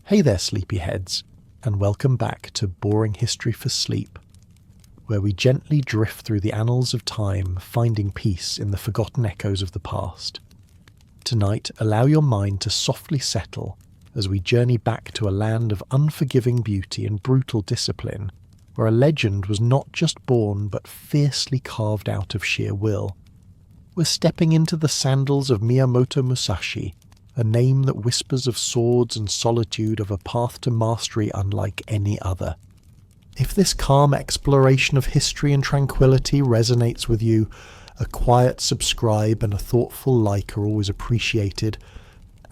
Hey there, sleepyheads, and welcome back to Boring History for Sleep, where we gently drift through the annals of time, finding peace in the forgotten echoes of the past. Tonight, allow your mind to softly settle as we journey back to a land of unforgiving beauty and brutal discipline, where a legend was not just born but fiercely carved out of sheer will. We're stepping into the sandals of Miyamoto Musashi, a name that whispers of swords and solitude, of a path to mastery unlike any other. If this calm exploration of history and tranquility resonates with you, a quiet subscribe and a thoughtful like are always appreciated,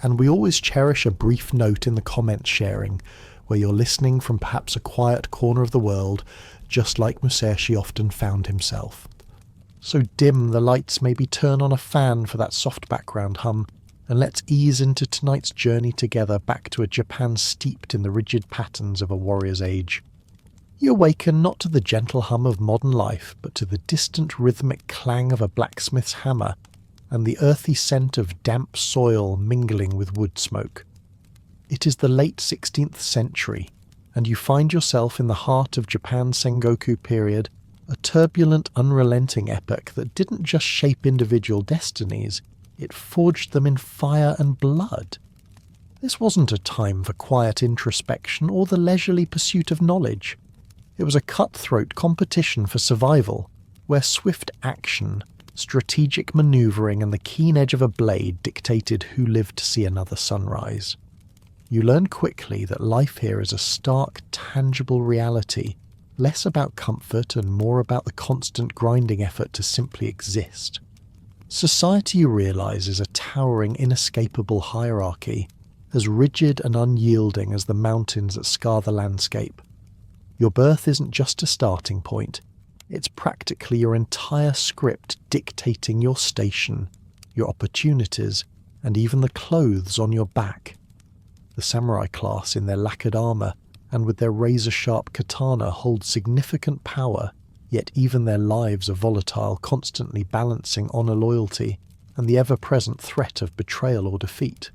and we always cherish a brief note in the comments sharing, where you're listening from perhaps a quiet corner of the world, just like Musashi often found himself. So dim the lights, maybe turn on a fan for that soft background hum, and let's ease into tonight's journey together back to a Japan steeped in the rigid patterns of a warrior's age. You awaken not to the gentle hum of modern life, but to the distant rhythmic clang of a blacksmith's hammer, and the earthy scent of damp soil mingling with wood smoke. It is the late 16th century, and you find yourself in the heart of Japan's Sengoku period, a turbulent, unrelenting epoch that didn't just shape individual destinies, it forged them in fire and blood. This wasn't a time for quiet introspection or the leisurely pursuit of knowledge. It was a cutthroat competition for survival, where swift action, strategic maneuvering and the keen edge of a blade dictated who lived to see another sunrise. You learn quickly that life here is a stark, tangible reality, less about comfort and more about the constant grinding effort to simply exist. Society, you realise, is a towering, inescapable hierarchy, as rigid and unyielding as the mountains that scar the landscape. Your birth isn't just a starting point, it's practically your entire script dictating your station, your opportunities, and even the clothes on your back. The samurai class in their lacquered armour and with their razor-sharp katana hold significant power, yet even their lives are volatile, constantly balancing honour, loyalty, and the ever-present threat of betrayal or defeat.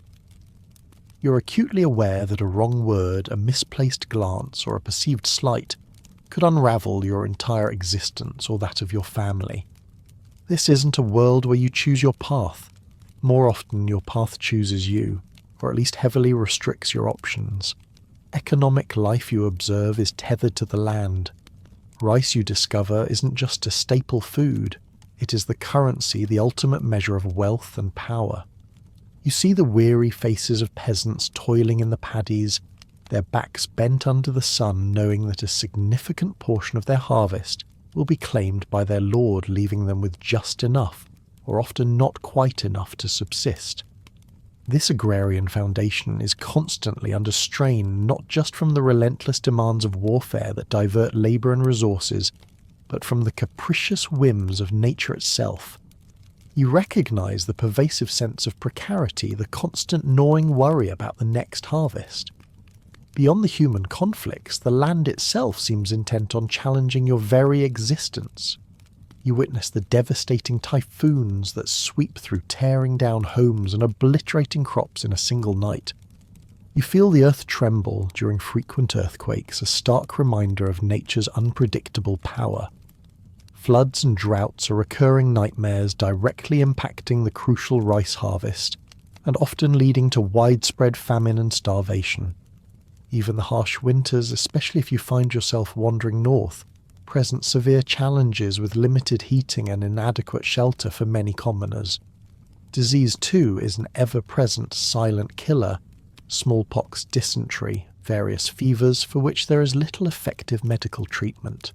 You're acutely aware that a wrong word, a misplaced glance, or a perceived slight could unravel your entire existence or that of your family. This isn't a world where you choose your path. More often your path chooses you, or at least heavily restricts your options. Economic life, you observe, is tethered to the land. Rice, you discover, isn't just a staple food. It is the currency, the ultimate measure of wealth and power. You see the weary faces of peasants toiling in the paddies, their backs bent under the sun, knowing that a significant portion of their harvest will be claimed by their lord, leaving them with just enough, or often not quite enough, to subsist. This agrarian foundation is constantly under strain, not just from the relentless demands of warfare that divert labour and resources, but from the capricious whims of nature itself. You recognise the pervasive sense of precarity, the constant gnawing worry about the next harvest. Beyond the human conflicts, the land itself seems intent on challenging your very existence. You witness the devastating typhoons that sweep through, tearing down homes and obliterating crops in a single night. You feel the earth tremble during frequent earthquakes, a stark reminder of nature's unpredictable power. Floods and droughts are recurring nightmares, directly impacting the crucial rice harvest, and often leading to widespread famine and starvation. Even the harsh winters, especially if you find yourself wandering north, present severe challenges with limited heating and inadequate shelter for many commoners. Disease, too, is an ever-present silent killer. Smallpox, dysentery, various fevers for which there is little effective medical treatment.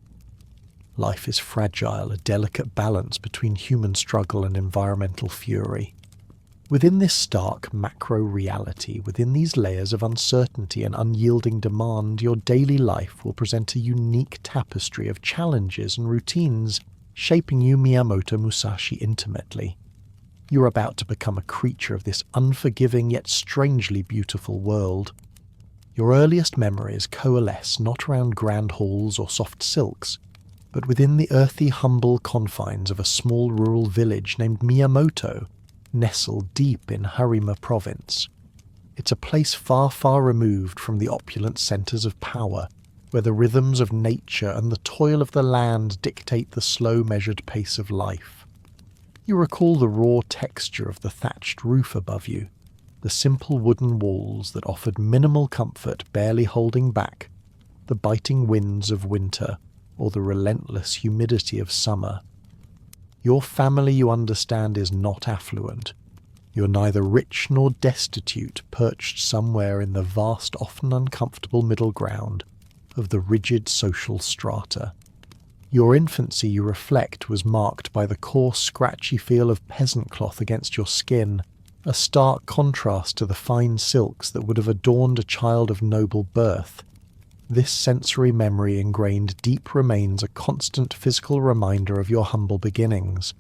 Life is fragile, a delicate balance between human struggle and environmental fury. Within this stark macro-reality, within these layers of uncertainty and unyielding demand, your daily life will present a unique tapestry of challenges and routines, shaping you, Miyamoto Musashi, intimately. You're about to become a creature of this unforgiving yet strangely beautiful world. Your earliest memories coalesce not around grand halls or soft silks, but within the earthy, humble confines of a small rural village named Miyamoto, nestled deep in Harima province. It's a place far, far removed from the opulent centres of power, where the rhythms of nature and the toil of the land dictate the slow, measured pace of life. You recall the raw texture of the thatched roof above you, the simple wooden walls that offered minimal comfort, barely holding back the biting winds of winter or the relentless humidity of summer. Your family, you understand, is not affluent. You're neither rich nor destitute, perched somewhere in the vast, often uncomfortable middle ground of the rigid social strata. Your infancy, you reflect, was marked by the coarse, scratchy feel of peasant cloth against your skin, a stark contrast to the fine silks that would have adorned a child of noble birth. This sensory memory ingrained deep remains a constant physical reminder of your humble beginnings.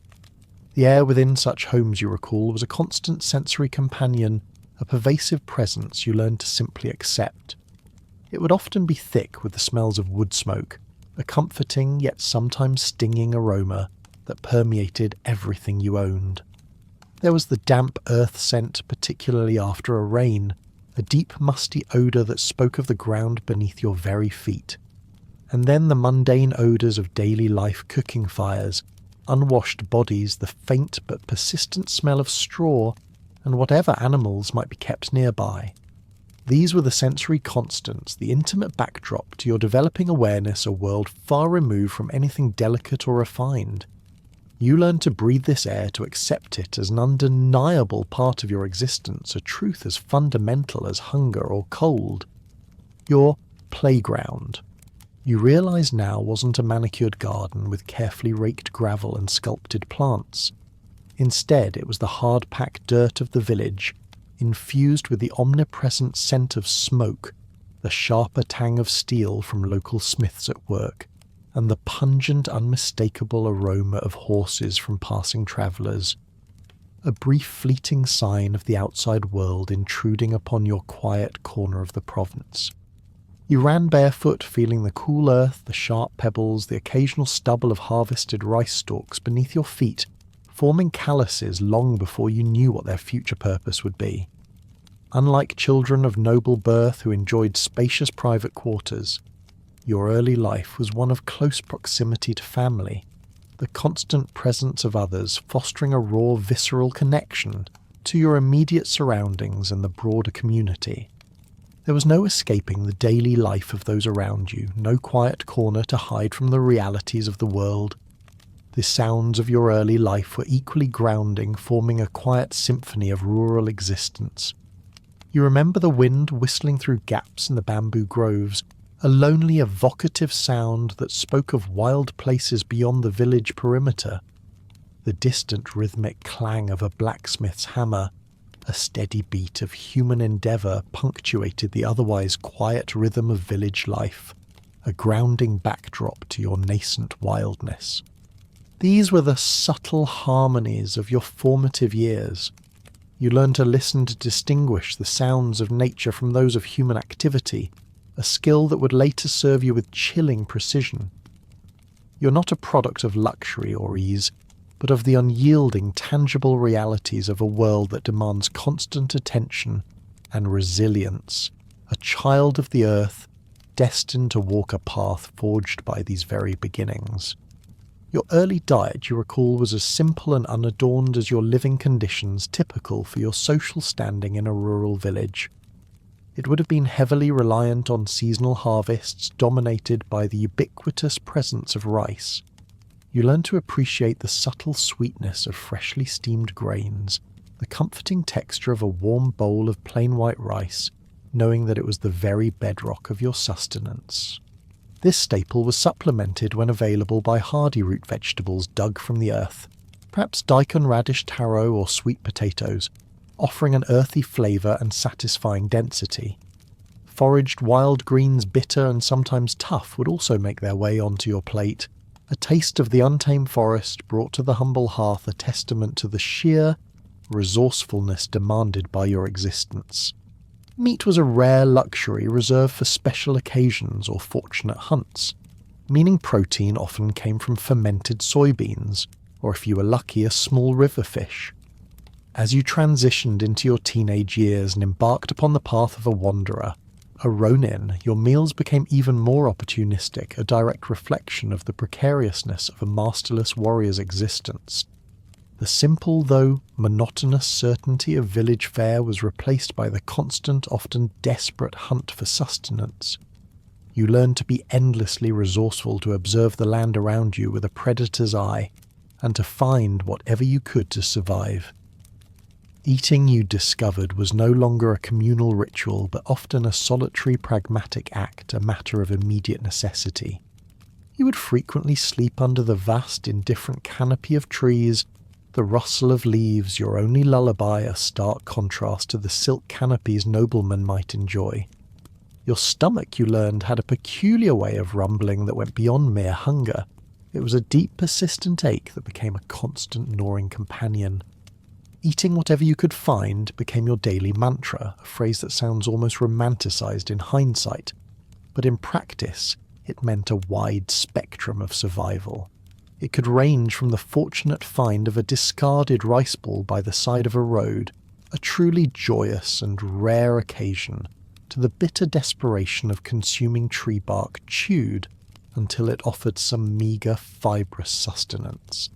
The air within such homes, you recall, was a constant sensory companion, a pervasive presence you learned to simply accept. It would often be thick with the smells of wood smoke, a comforting yet sometimes stinging aroma that permeated everything you owned. There was the damp earth scent, particularly after a rain, a deep musty odour that spoke of the ground beneath your very feet. And then the mundane odours of daily life, cooking fires, unwashed bodies, the faint but persistent smell of straw, and whatever animals might be kept nearby. These were the sensory constants, the intimate backdrop to your developing awareness, a world far removed from anything delicate or refined. You learned to breathe this air, to accept it as an undeniable part of your existence, a truth as fundamental as hunger or cold. Your playground, you realise now, wasn't a manicured garden with carefully raked gravel and sculpted plants. Instead, it was the hard-packed dirt of the village, infused with the omnipresent scent of smoke, the sharper tang of steel from local smiths at work, and the pungent, unmistakable aroma of horses from passing travellers. A brief fleeting sign of the outside world intruding upon your quiet corner of the province. You ran barefoot, feeling the cool earth, the sharp pebbles, the occasional stubble of harvested rice stalks beneath your feet, forming calluses long before you knew what their future purpose would be. Unlike children of noble birth who enjoyed spacious private quarters, your early life was one of close proximity to family, the constant presence of others fostering a raw, visceral connection to your immediate surroundings and the broader community. There was no escaping the daily life of those around you, no quiet corner to hide from the realities of the world. The sounds of your early life were equally grounding, forming a quiet symphony of rural existence. You remember the wind whistling through gaps in the bamboo groves, a lonely, evocative sound that spoke of wild places beyond the village perimeter. The distant rhythmic clang of a blacksmith's hammer, a steady beat of human endeavour, punctuated the otherwise quiet rhythm of village life, a grounding backdrop to your nascent wildness. These were the subtle harmonies of your formative years. You learned to listen to distinguish the sounds of nature from those of human activity, a skill that would later serve you with chilling precision. You're not a product of luxury or ease, but of the unyielding, tangible realities of a world that demands constant attention and resilience, a child of the earth, destined to walk a path forged by these very beginnings. Your early diet, you recall, was as simple and unadorned as your living conditions, typical for your social standing in a rural village. It would have been heavily reliant on seasonal harvests, dominated by the ubiquitous presence of rice. You learn to appreciate the subtle sweetness of freshly steamed grains, the comforting texture of a warm bowl of plain white rice, knowing that it was the very bedrock of your sustenance. This staple was supplemented when available by hardy root vegetables dug from the earth, perhaps daikon radish taro or sweet potatoes, offering an earthy flavour and satisfying density. Foraged wild greens, bitter and sometimes tough, would also make their way onto your plate, a taste of the untamed forest brought to the humble hearth, a testament to the sheer resourcefulness demanded by your existence. Meat was a rare luxury reserved for special occasions or fortunate hunts, meaning protein often came from fermented soybeans, or if you were lucky, a small river fish. As you transitioned into your teenage years and embarked upon the path of a wanderer, a Ronin, your meals became even more opportunistic, a direct reflection of the precariousness of a masterless warrior's existence. The simple, though monotonous certainty of village fare was replaced by the constant, often desperate hunt for sustenance. You learned to be endlessly resourceful, to observe the land around you with a predator's eye, and to find whatever you could to survive. Eating, you discovered, was no longer a communal ritual, but often a solitary pragmatic act, a matter of immediate necessity. You would frequently sleep under the vast indifferent canopy of trees, the rustle of leaves your only lullaby, a stark contrast to the silk canopies noblemen might enjoy. Your stomach, you learned, had a peculiar way of rumbling that went beyond mere hunger. It was a deep, persistent ache that became a constant gnawing companion. Eating whatever you could find became your daily mantra, a phrase that sounds almost romanticized in hindsight, but in practice it meant a wide spectrum of survival. It could range from the fortunate find of a discarded rice ball by the side of a road, a truly joyous and rare occasion, to the bitter desperation of consuming tree bark chewed until it offered some meagre, fibrous sustenance.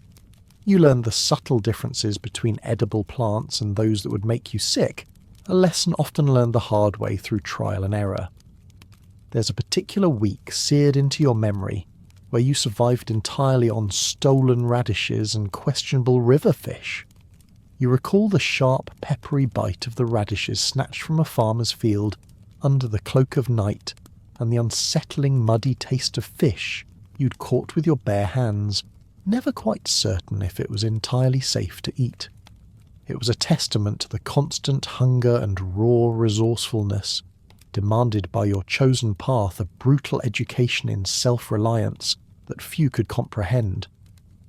You learned the subtle differences between edible plants and those that would make you sick, a lesson often learned the hard way through trial and error. There's a particular week seared into your memory where you survived entirely on stolen radishes and questionable river fish. You recall the sharp, peppery bite of the radishes snatched from a farmer's field under the cloak of night, and the unsettling, muddy taste of fish you'd caught with your bare hands, never quite certain if it was entirely safe to eat. It was a testament to the constant hunger and raw resourcefulness demanded by your chosen path, a brutal education in self-reliance that few could comprehend.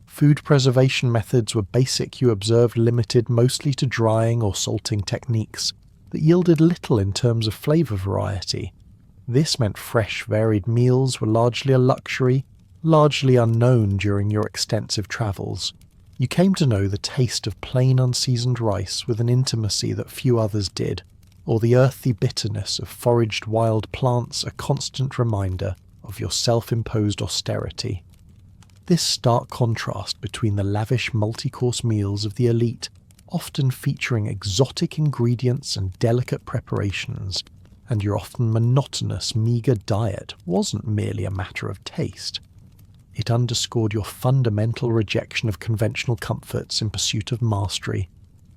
Food preservation methods were basic, you observed, limited mostly to drying or salting techniques that yielded little in terms of flavour variety. This meant fresh, varied meals were largely a luxury, largely unknown during your extensive travels. You came to know the taste of plain unseasoned rice with an intimacy that few others did, or the earthy bitterness of foraged wild plants, a constant reminder of your self-imposed austerity. This stark contrast between the lavish multi-course meals of the elite, often featuring exotic ingredients and delicate preparations, and your often monotonous, meagre diet wasn't merely a matter of taste. It underscored your fundamental rejection of conventional comforts in pursuit of mastery,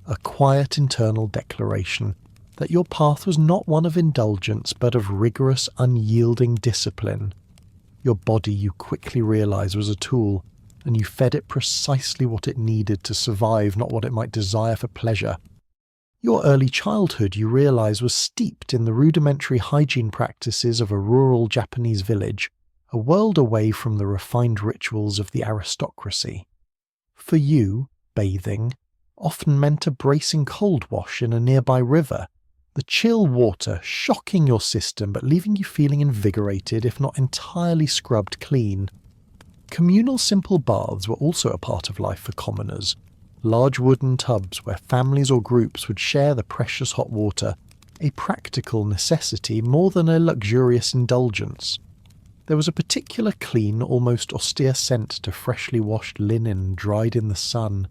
a quiet internal declaration that your path was not one of indulgence but of rigorous, unyielding discipline. Your body, you quickly realized, was a tool, and you fed it precisely what it needed to survive, not what it might desire for pleasure. Your early childhood, you realized, was steeped in the rudimentary hygiene practices of a rural Japanese village, a world away from the refined rituals of the aristocracy. For you, bathing often meant a bracing cold wash in a nearby river, the chill water shocking your system but leaving you feeling invigorated if not entirely scrubbed clean. Communal simple baths were also a part of life for commoners, large wooden tubs where families or groups would share the precious hot water, a practical necessity more than a luxurious indulgence. There was a particular clean, almost austere scent to freshly washed linen dried in the sun,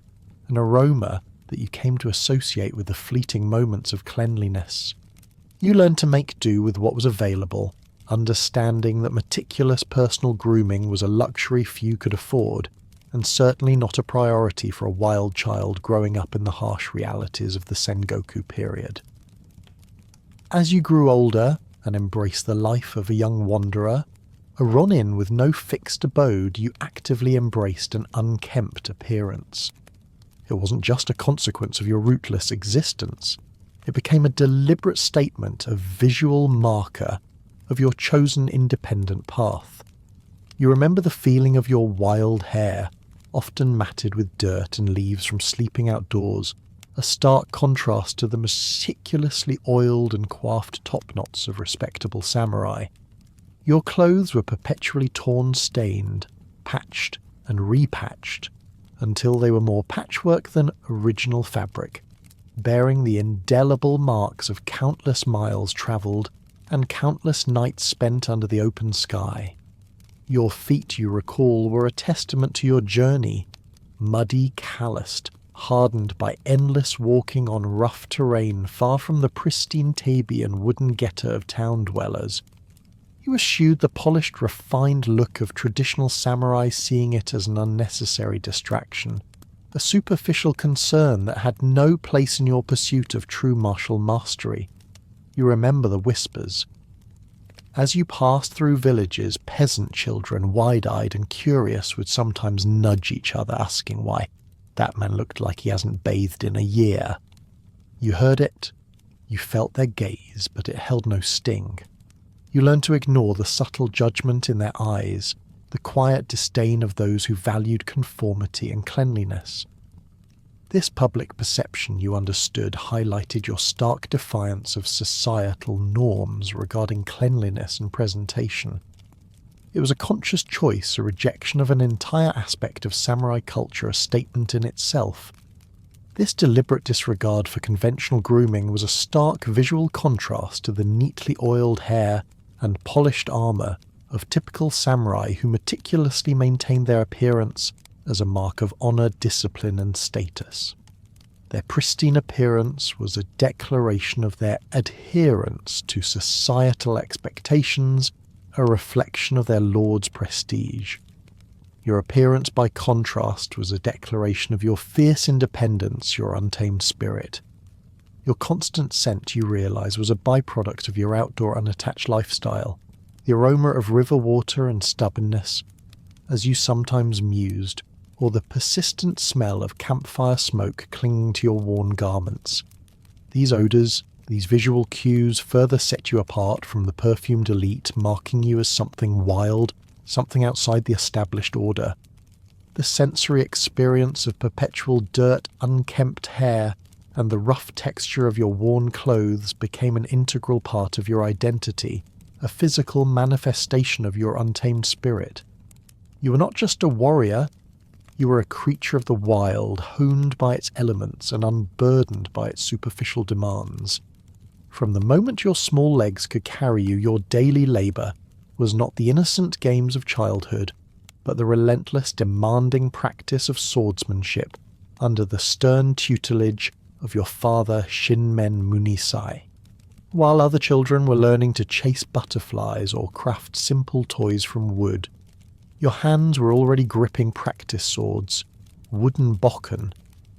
an aroma that you came to associate with the fleeting moments of cleanliness. You learned to make do with what was available, understanding that meticulous personal grooming was a luxury few could afford, and certainly not a priority for a wild child growing up in the harsh realities of the Sengoku period. As you grew older and embraced the life of a young wanderer, a Ronin with no fixed abode, you actively embraced an unkempt appearance. It wasn't just a consequence of your rootless existence. It became a deliberate statement, a visual marker of your chosen independent path. You remember the feeling of your wild hair, often matted with dirt and leaves from sleeping outdoors, a stark contrast to the meticulously oiled and coiffed top-knots of respectable samurai. Your clothes were perpetually torn-stained, patched and repatched, until they were more patchwork than original fabric, bearing the indelible marks of countless miles travelled and countless nights spent under the open sky. Your feet, you recall, were a testament to your journey, muddy, calloused, hardened by endless walking on rough terrain far from the pristine tabi and wooden geta of town dwellers. You eschewed the polished, refined look of traditional samurai, seeing it as an unnecessary distraction, a superficial concern that had no place in your pursuit of true martial mastery. You remember the whispers. As you passed through villages, peasant children, wide-eyed and curious, would sometimes nudge each other, asking why that man looked like he hasn't bathed in a year. You heard it, you felt their gaze, but it held no sting. You learned to ignore the subtle judgment in their eyes, the quiet disdain of those who valued conformity and cleanliness. This public perception, you understood, highlighted your stark defiance of societal norms regarding cleanliness and presentation. It was a conscious choice, a rejection of an entire aspect of samurai culture, a statement in itself. This deliberate disregard for conventional grooming was a stark visual contrast to the neatly oiled hair and polished armour of typical samurai who meticulously maintained their appearance as a mark of honour, discipline and status. Their pristine appearance was a declaration of their adherence to societal expectations, a reflection of their lord's prestige. Your appearance, by contrast, was a declaration of your fierce independence, your untamed spirit. Your constant scent, you realise, was a byproduct of your outdoor unattached lifestyle, the aroma of river water and stubbornness, as you sometimes mused, or the persistent smell of campfire smoke clinging to your worn garments. These odours, these visual cues further set you apart from the perfumed elite, marking you as something wild, something outside the established order. The sensory experience of perpetual dirt, unkempt hair, and the rough texture of your worn clothes became an integral part of your identity, a physical manifestation of your untamed spirit. You were not just a warrior, you were a creature of the wild, honed by its elements and unburdened by its superficial demands. From the moment your small legs could carry you, your daily labour was not the innocent games of childhood, but the relentless, demanding practice of swordsmanship under the stern tutelage of your father Shinmen Munisai. While other children were learning to chase butterflies or craft simple toys from wood, your hands were already gripping practice swords, wooden bokken,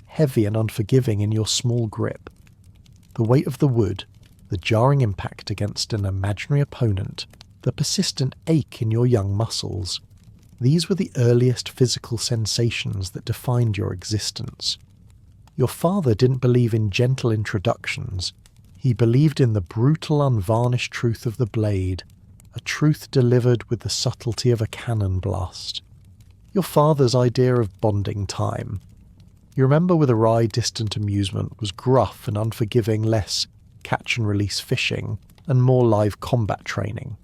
heavy and unforgiving in your small grip. The weight of the wood, the jarring impact against an imaginary opponent, the persistent ache in your young muscles, these were the earliest physical sensations that defined your existence. Your father didn't believe in gentle introductions. He believed in the brutal, unvarnished truth of the blade, a truth delivered with the subtlety of a cannon blast. Your father's idea of bonding time, you remember with a wry, distant amusement, was gruff and unforgiving, less catch-and-release fishing, and more live combat training.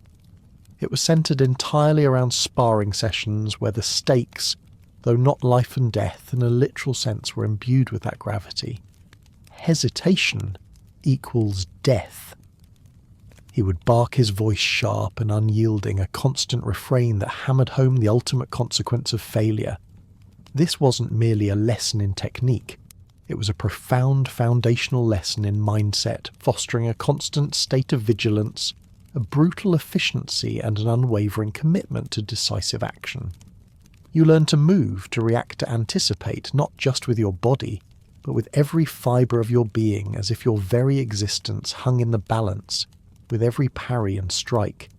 It was centred entirely around sparring sessions where the stakes, though not life and death in a literal sense, were imbued with that gravity. Hesitation equals death. He would bark, his voice sharp and unyielding, a constant refrain that hammered home the ultimate consequence of failure. This wasn't merely a lesson in technique. It was a profound foundational lesson in mindset, fostering a constant state of vigilance, a brutal efficiency and an unwavering commitment to decisive action. You learn to move, to react, to anticipate, not just with your body, but with every fibre of your being, as if your very existence hung in the balance, with every parry and strike.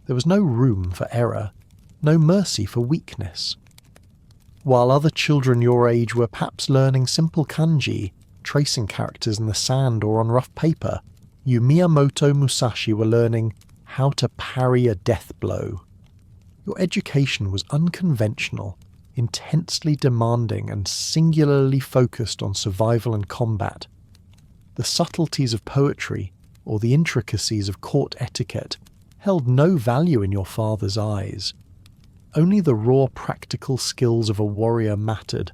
There was no room for error, no mercy for weakness. While other children your age were perhaps learning simple kanji, tracing characters in the sand or on rough paper, you Miyamoto Musashi were learning how to parry a death blow. Your education was unconventional, intensely demanding and singularly focused on survival and combat. The subtleties of poetry, or the intricacies of court etiquette, held no value in your father's eyes. Only the raw practical skills of a warrior mattered.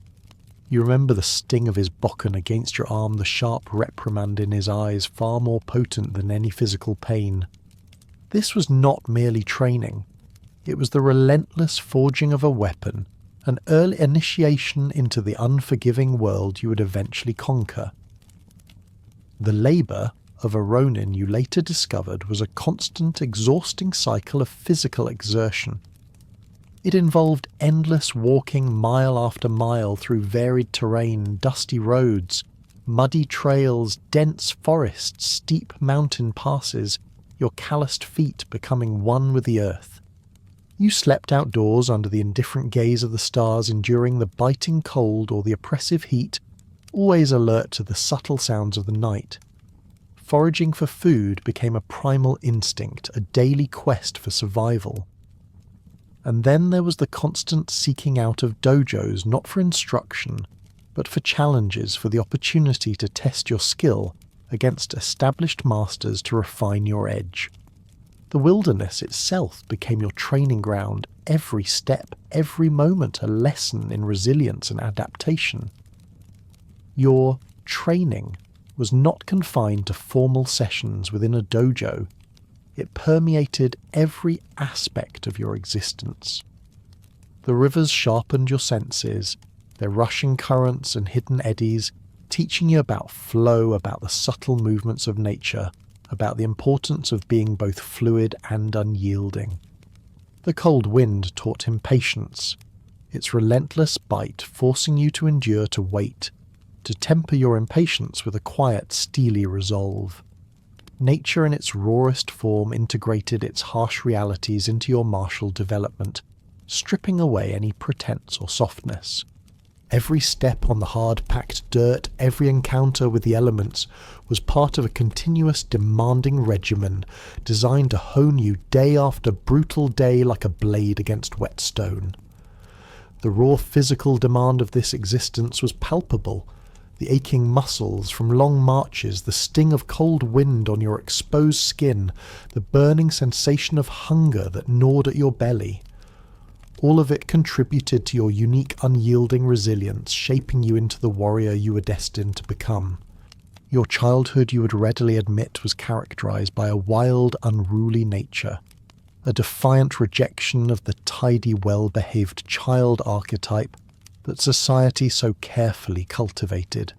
You remember the sting of his bokken against your arm, the sharp reprimand in his eyes, far more potent than any physical pain. This was not merely training. It was the relentless forging of a weapon, an early initiation into the unforgiving world you would eventually conquer. The labour of a Ronin, you later discovered, was a constant, exhausting cycle of physical exertion. It involved endless walking mile after mile through varied terrain, dusty roads, muddy trails, dense forests, steep mountain passes, your calloused feet becoming one with the earth. You slept outdoors under the indifferent gaze of the stars, enduring the biting cold or the oppressive heat, always alert to the subtle sounds of the night. Foraging for food became a primal instinct, a daily quest for survival. And then there was the constant seeking out of dojos, not for instruction, but for challenges, for the opportunity to test your skill against established masters to refine your edge. The wilderness itself became your training ground, every step, every moment a lesson in resilience and adaptation. Your training was not confined to formal sessions within a dojo. It permeated every aspect of your existence. The rivers sharpened your senses, their rushing currents and hidden eddies, teaching you about flow, about the subtle movements of nature, about the importance of being both fluid and unyielding. The cold wind taught him patience, its relentless bite forcing you to endure, to wait, to temper your impatience with a quiet, steely resolve. Nature in its rawest form integrated its harsh realities into your martial development, stripping away any pretense or softness. Every step on the hard-packed dirt, every encounter with the elements, was part of a continuous, demanding regimen designed to hone you day after brutal day like a blade against whetstone. The raw physical demand of this existence was palpable. The aching muscles from long marches, the sting of cold wind on your exposed skin, the burning sensation of hunger that gnawed at your belly. All of it contributed to your unique unyielding resilience, shaping you into the warrior you were destined to become. Your childhood, you would readily admit, was characterized by a wild, unruly nature, a defiant rejection of the tidy, well-behaved child archetype that society so carefully cultivated.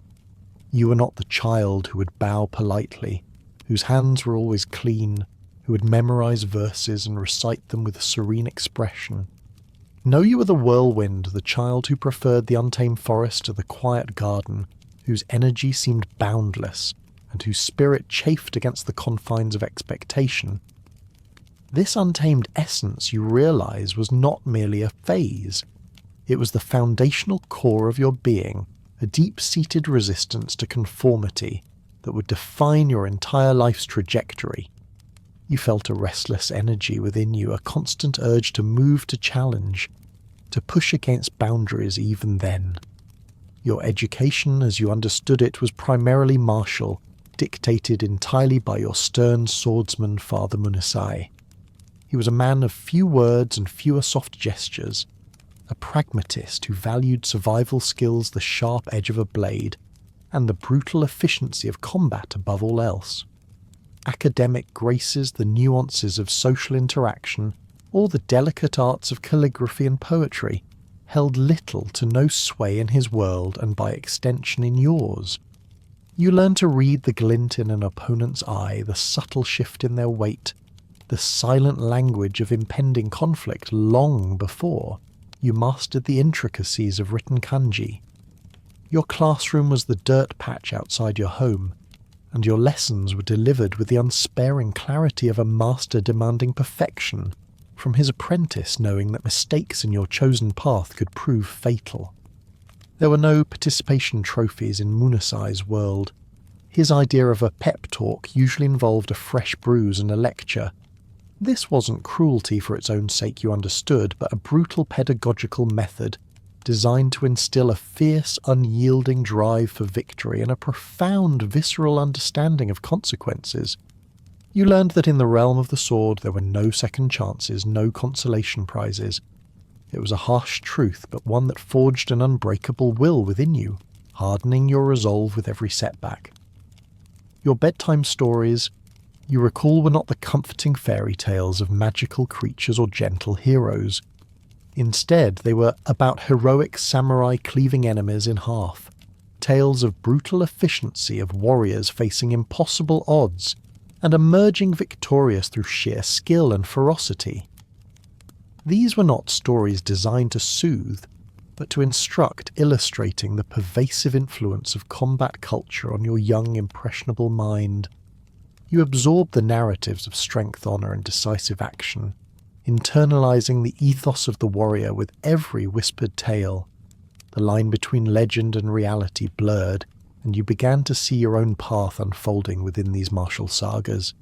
You were not the child who would bow politely, whose hands were always clean, who would memorize verses and recite them with a serene expression. No, you were the whirlwind, the child who preferred the untamed forest to the quiet garden, whose energy seemed boundless, and whose spirit chafed against the confines of expectation. This untamed essence, you realize, was not merely a phase. It was the foundational core of your being, a deep-seated resistance to conformity that would define your entire life's trajectory. You felt a restless energy within you, a constant urge to move, to challenge, to push against boundaries even then. Your education, as you understood it, was primarily martial, dictated entirely by your stern swordsman, Father Musashi. He was a man of few words and fewer soft gestures, a pragmatist who valued survival skills, the sharp edge of a blade, and the brutal efficiency of combat above all else. Academic graces, the nuances of social interaction, or the delicate arts of calligraphy and poetry held little to no sway in his world and by extension in yours. You learned to read the glint in an opponent's eye, the subtle shift in their weight, the silent language of impending conflict long before you mastered the intricacies of written kanji. Your classroom was the dirt patch outside your home, and your lessons were delivered with the unsparing clarity of a master demanding perfection from his apprentice, knowing that mistakes in your chosen path could prove fatal. There were no participation trophies in Musashi's world. His idea of a pep talk usually involved a fresh bruise and a lecture. This wasn't cruelty for its own sake, you understood, but a brutal pedagogical method designed to instill a fierce, unyielding drive for victory and a profound, visceral understanding of consequences. You learned that in the realm of the sword there were no second chances, no consolation prizes. It was a harsh truth, but one that forged an unbreakable will within you, hardening your resolve with every setback. Your bedtime stories, you recall, were not the comforting fairy tales of magical creatures or gentle heroes. Instead, they were about heroic samurai cleaving enemies in half, tales of brutal efficiency of warriors facing impossible odds and emerging victorious through sheer skill and ferocity. These were not stories designed to soothe, but to instruct, illustrating the pervasive influence of combat culture on your young, impressionable mind. You absorbed the narratives of strength, honor, and decisive action, internalizing the ethos of the warrior with every whispered tale. The line between legend and reality blurred, and you began to see your own path unfolding within these martial sagas.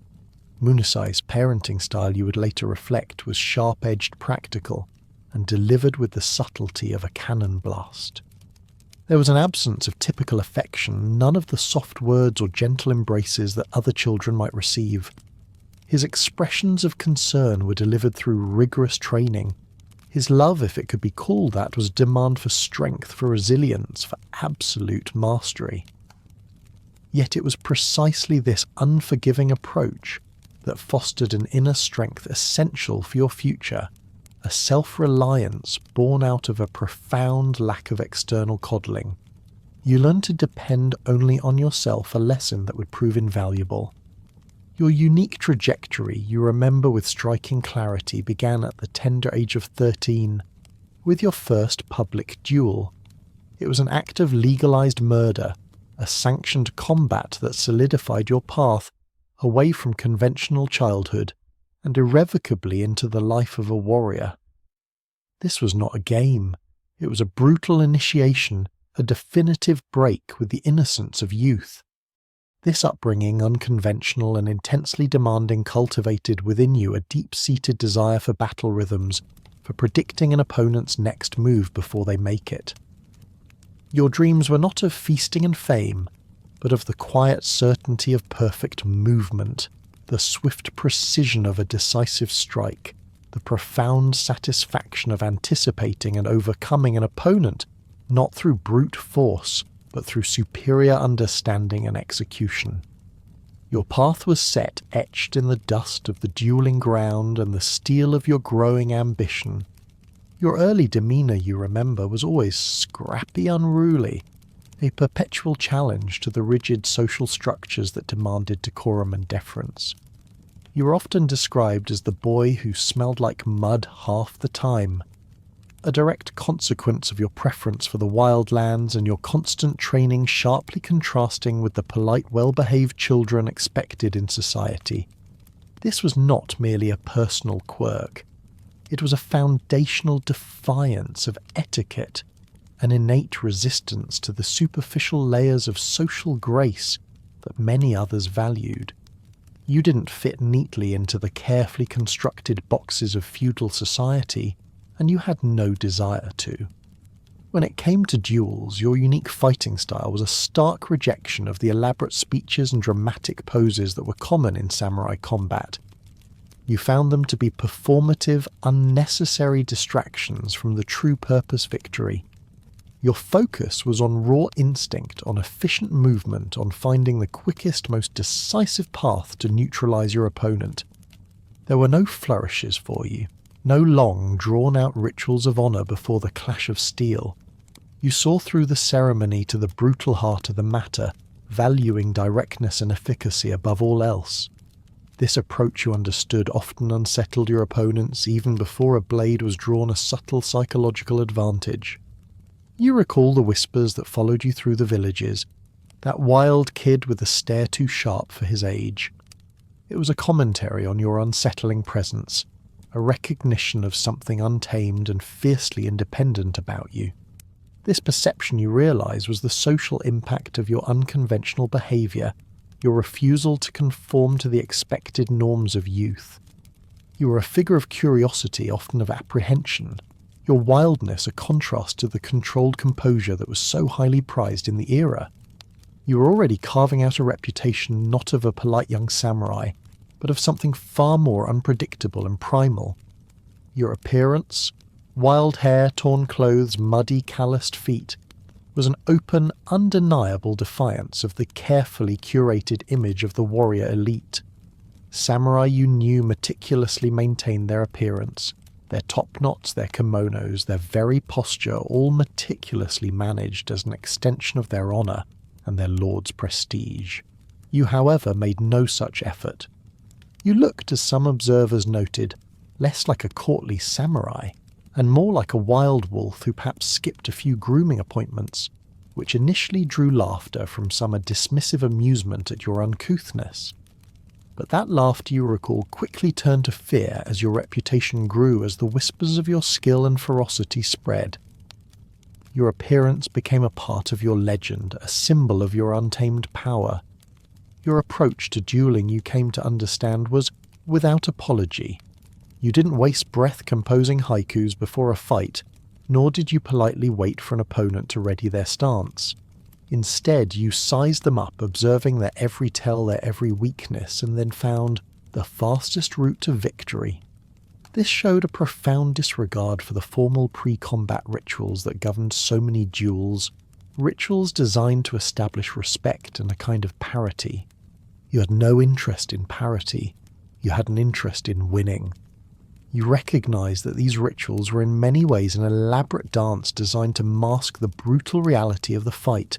Munasai's parenting style, you would later reflect, was sharp-edged, practical, and delivered with the subtlety of a cannon blast. There was an absence of typical affection, none of the soft words or gentle embraces that other children might receive. His expressions of concern were delivered through rigorous training. His love, if it could be called that, was a demand for strength, for resilience, for absolute mastery. Yet it was precisely this unforgiving approach that fostered an inner strength essential for your future, a self-reliance born out of a profound lack of external coddling. You learned to depend only on yourself, a lesson that would prove invaluable. Your unique trajectory, you remember with striking clarity, began at the tender age of 13, with your first public duel. It was an act of legalized murder, a sanctioned combat that solidified your path away from conventional childhood and irrevocably into the life of a warrior. This was not a game. It was a brutal initiation, a definitive break with the innocence of youth. This upbringing, unconventional and intensely demanding, cultivated within you a deep-seated desire for battle rhythms, for predicting an opponent's next move before they make it. Your dreams were not of feasting and fame, but of the quiet certainty of perfect movement, the swift precision of a decisive strike, the profound satisfaction of anticipating and overcoming an opponent, not through brute force, but through superior understanding and execution. Your path was set, etched in the dust of the dueling ground and the steel of your growing ambition. Your early demeanour, you remember, was always scrappy, unruly, a perpetual challenge to the rigid social structures that demanded decorum and deference. You were often described as the boy who smelled like mud half the time, a direct consequence of your preference for the wildlands and your constant training sharply contrasting with the polite, well-behaved children expected in society. This was not merely a personal quirk. It was a foundational defiance of etiquette, an innate resistance to the superficial layers of social grace that many others valued. You didn't fit neatly into the carefully constructed boxes of feudal society, and you had no desire to. When it came to duels, your unique fighting style was a stark rejection of the elaborate speeches and dramatic poses that were common in samurai combat. You found them to be performative, unnecessary distractions from the true purpose victory. Your focus was on raw instinct, on efficient movement, on finding the quickest, most decisive path to neutralize your opponent. There were no flourishes for you, no long, drawn-out rituals of honor before the clash of steel. You saw through the ceremony to the brutal heart of the matter, valuing directness and efficacy above all else. This approach, you understood, often unsettled your opponents even before a blade was drawn, a subtle psychological advantage. You recall the whispers that followed you through the villages, that wild kid with a stare too sharp for his age. It was a commentary on your unsettling presence, a recognition of something untamed and fiercely independent about you. This perception, you realize, was the social impact of your unconventional behavior, your refusal to conform to the expected norms of youth. You were a figure of curiosity, often of apprehension, your wildness a contrast to the controlled composure that was so highly prized in the era. You were already carving out a reputation not of a polite young samurai, but of something far more unpredictable and primal. Your appearance, Wild hair, torn clothes, muddy, calloused feet, was an open, undeniable defiance of the carefully curated image of the warrior elite. Samurai you knew meticulously maintained their appearance, their top knots, their kimonos, their very posture, all meticulously managed as an extension of their honour and their lord's prestige. You, however, made no such effort. You looked, as some observers noted, less like a courtly samurai, and more like a wild wolf who perhaps skipped a few grooming appointments, which initially drew laughter from some dismissive amusement at your uncouthness. But that laughter, you recall, quickly turned to fear as your reputation grew, as the whispers of your skill and ferocity spread. Your appearance became a part of your legend, a symbol of your untamed power. Your approach to dueling, you came to understand, was without apology. You didn't waste breath composing haikus before a fight, nor did you politely wait for an opponent to ready their stance. Instead, you sized them up, observing their every tell, their every weakness, and then found the fastest route to victory. This showed a profound disregard for the formal pre-combat rituals that governed so many duels, rituals designed to establish respect and a kind of parity. You had no interest in parity. You had an interest in winning. You recognized that these rituals were in many ways an elaborate dance designed to mask the brutal reality of the fight,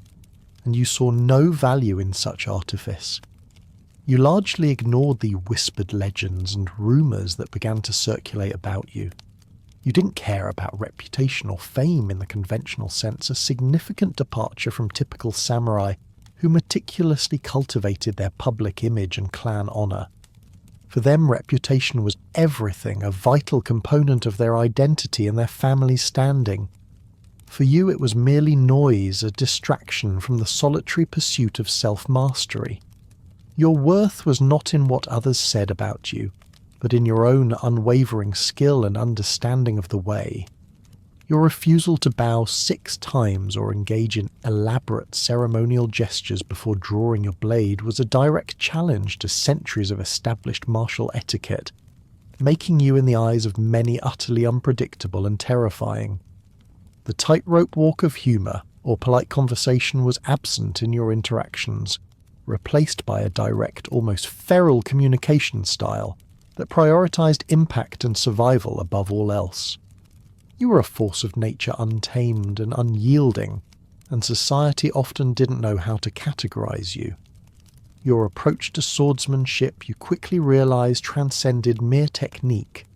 and you saw no value in such artifice. You largely ignored the whispered legends and rumours that began to circulate about you. You didn't care about reputation or fame in the conventional sense, a significant departure from typical samurai who meticulously cultivated their public image and clan honour. For them, reputation was everything, a vital component of their identity and their family standing. For you, it was merely noise, a distraction from the solitary pursuit of self-mastery. Your worth was not in what others said about you, but in your own unwavering skill and understanding of the way. Your refusal to bow 6 times or engage in elaborate ceremonial gestures before drawing your blade was a direct challenge to centuries of established martial etiquette, making you in the eyes of many utterly unpredictable and terrifying. The tightrope walk of humour or polite conversation was absent in your interactions, replaced by a direct, almost feral communication style that prioritised impact and survival above all else. You were a force of nature untamed and unyielding, and society often didn't know how to categorise you. Your approach to swordsmanship, you quickly realised, transcended mere technique.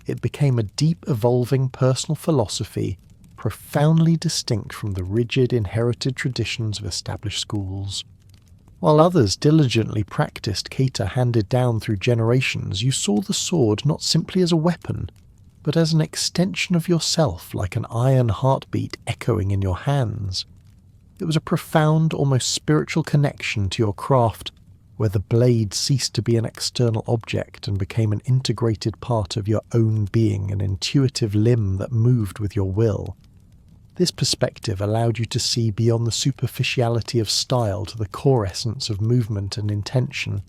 It became a deep, evolving personal philosophy, profoundly distinct from the rigid, inherited traditions of established schools. While others diligently practiced kata handed down through generations, you saw the sword not simply as a weapon, but as an extension of yourself, like an iron heartbeat echoing in your hands. It was a profound, almost spiritual connection to your craft, where the blade ceased to be an external object and became an integrated part of your own being, an intuitive limb that moved with your will. This perspective allowed you to see beyond the superficiality of style to the core essence of movement and intention.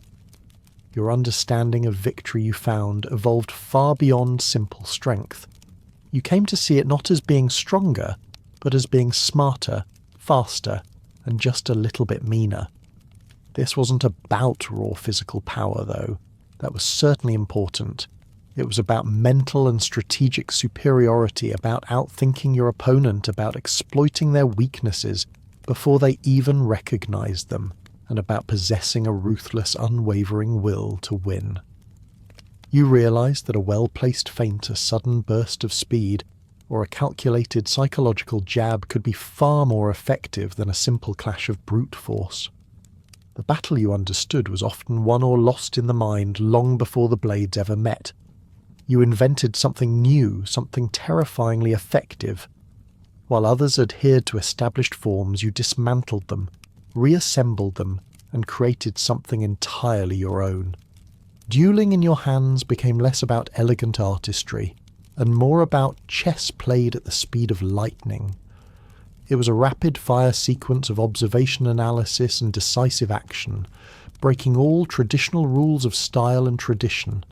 Your understanding of victory, you found, evolved far beyond simple strength. You came to see it not as being stronger, but as being smarter, faster, and just a little bit meaner. This wasn't about raw physical power, though. That was certainly important. It was about mental and strategic superiority, about outthinking your opponent, about exploiting their weaknesses before they even recognized them, and about possessing a ruthless, unwavering will to win. You realized that a well-placed feint, a sudden burst of speed, or a calculated psychological jab could be far more effective than a simple clash of brute force. The battle, you understood, was often won or lost in the mind long before the blades ever met. You invented something new, something terrifyingly effective. While others adhered to established forms, you dismantled them, reassembled them, and created something entirely your own. Dueling in your hands became less about elegant artistry, and more about chess played at the speed of lightning. It was a rapid-fire sequence of observation analysis and decisive action, breaking all traditional rules of style and tradition.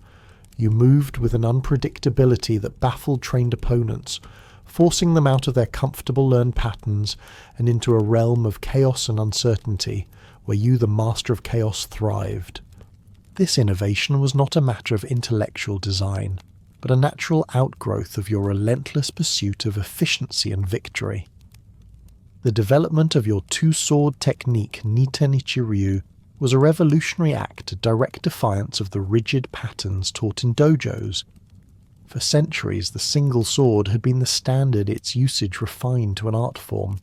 You moved with an unpredictability that baffled trained opponents, forcing them out of their comfortable learned patterns and into a realm of chaos and uncertainty, where you, the master of chaos, thrived. This innovation was not a matter of intellectual design, but a natural outgrowth of your relentless pursuit of efficiency and victory. The development of your two-sword technique, Nite-Nichi Ryu, was a revolutionary act of direct defiance of the rigid patterns taught in dojos. For centuries, the single sword had been the standard, its usage refined to an art form,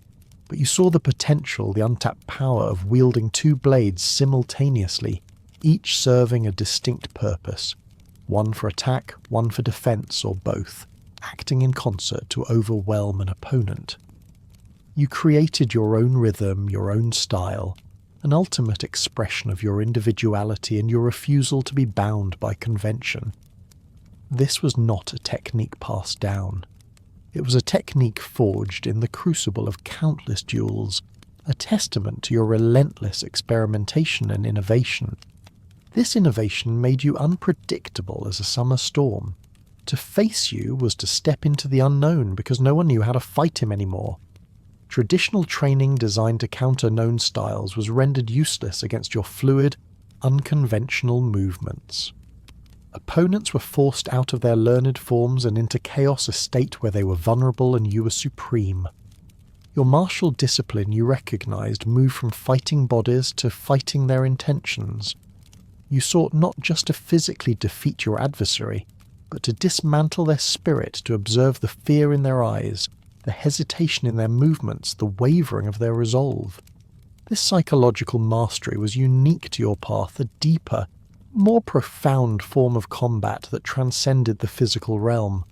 but you saw the potential, the untapped power of wielding two blades simultaneously, each serving a distinct purpose, one for attack, one for defense, or both, acting in concert to overwhelm an opponent. You created your own rhythm, your own style, an ultimate expression of your individuality and your refusal to be bound by convention. This was not a technique passed down. It was a technique forged in the crucible of countless duels, a testament to your relentless experimentation and innovation. This innovation made you unpredictable as a summer storm. To face you was to step into the unknown because no one knew how to fight him anymore. Traditional training designed to counter known styles was rendered useless against your fluid, unconventional movements. Opponents were forced out of their learned forms and into chaos, a state where they were vulnerable and you were supreme. Your martial discipline, you recognized, moved from fighting bodies to fighting their intentions. You sought not just to physically defeat your adversary, but to dismantle their spirit, to observe the fear in their eyes, the hesitation in their movements, the wavering of their resolve. This psychological mastery was unique to your path, a deeper, more profound form of combat that transcended the physical realm.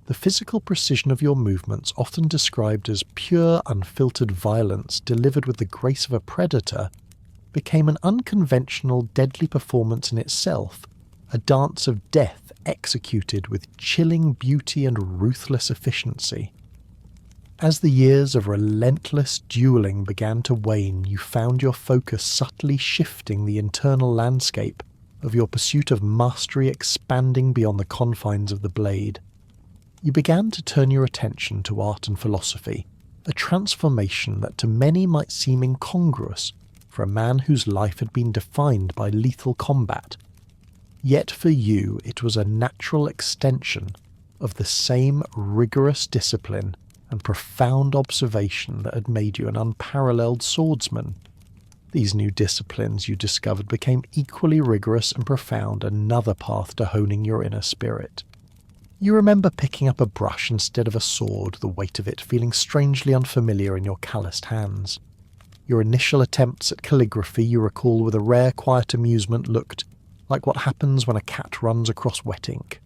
The physical precision of your movements, often described as pure, unfiltered violence delivered with the grace of a predator, became an unconventional, deadly performance in itself, a dance of death executed with chilling beauty and ruthless efficiency. As the years of relentless dueling began to wane, you found your focus subtly shifting, the internal landscape of your pursuit of mastery expanding beyond the confines of the blade. You began to turn your attention to art and philosophy, a transformation that to many might seem incongruous for a man whose life had been defined by lethal combat. Yet for you it was a natural extension of the same rigorous discipline and profound observation that had made you an unparalleled swordsman. These new disciplines you discovered became equally rigorous and profound, another path to honing your inner spirit. You remember picking up a brush instead of a sword, the weight of it feeling strangely unfamiliar in your calloused hands. Your initial attempts at calligraphy, you recall with a rare quiet amusement, looked like what happens when a cat runs across wet ink.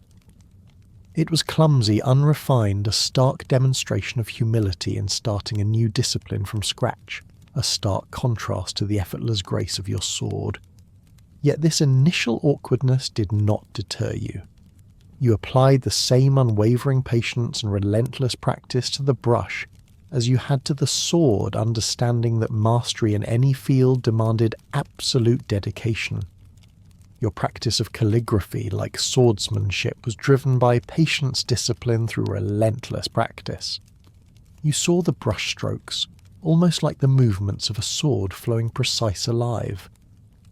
It was clumsy, unrefined, a stark demonstration of humility in starting a new discipline from scratch, a stark contrast to the effortless grace of your sword. Yet this initial awkwardness did not deter you. You applied the same unwavering patience and relentless practice to the brush as you had to the sword, understanding that mastery in any field demanded absolute dedication. Your practice of calligraphy, like swordsmanship, was driven by patience, discipline through relentless practice. You saw the brush strokes, almost like the movements of a sword flowing precise alive.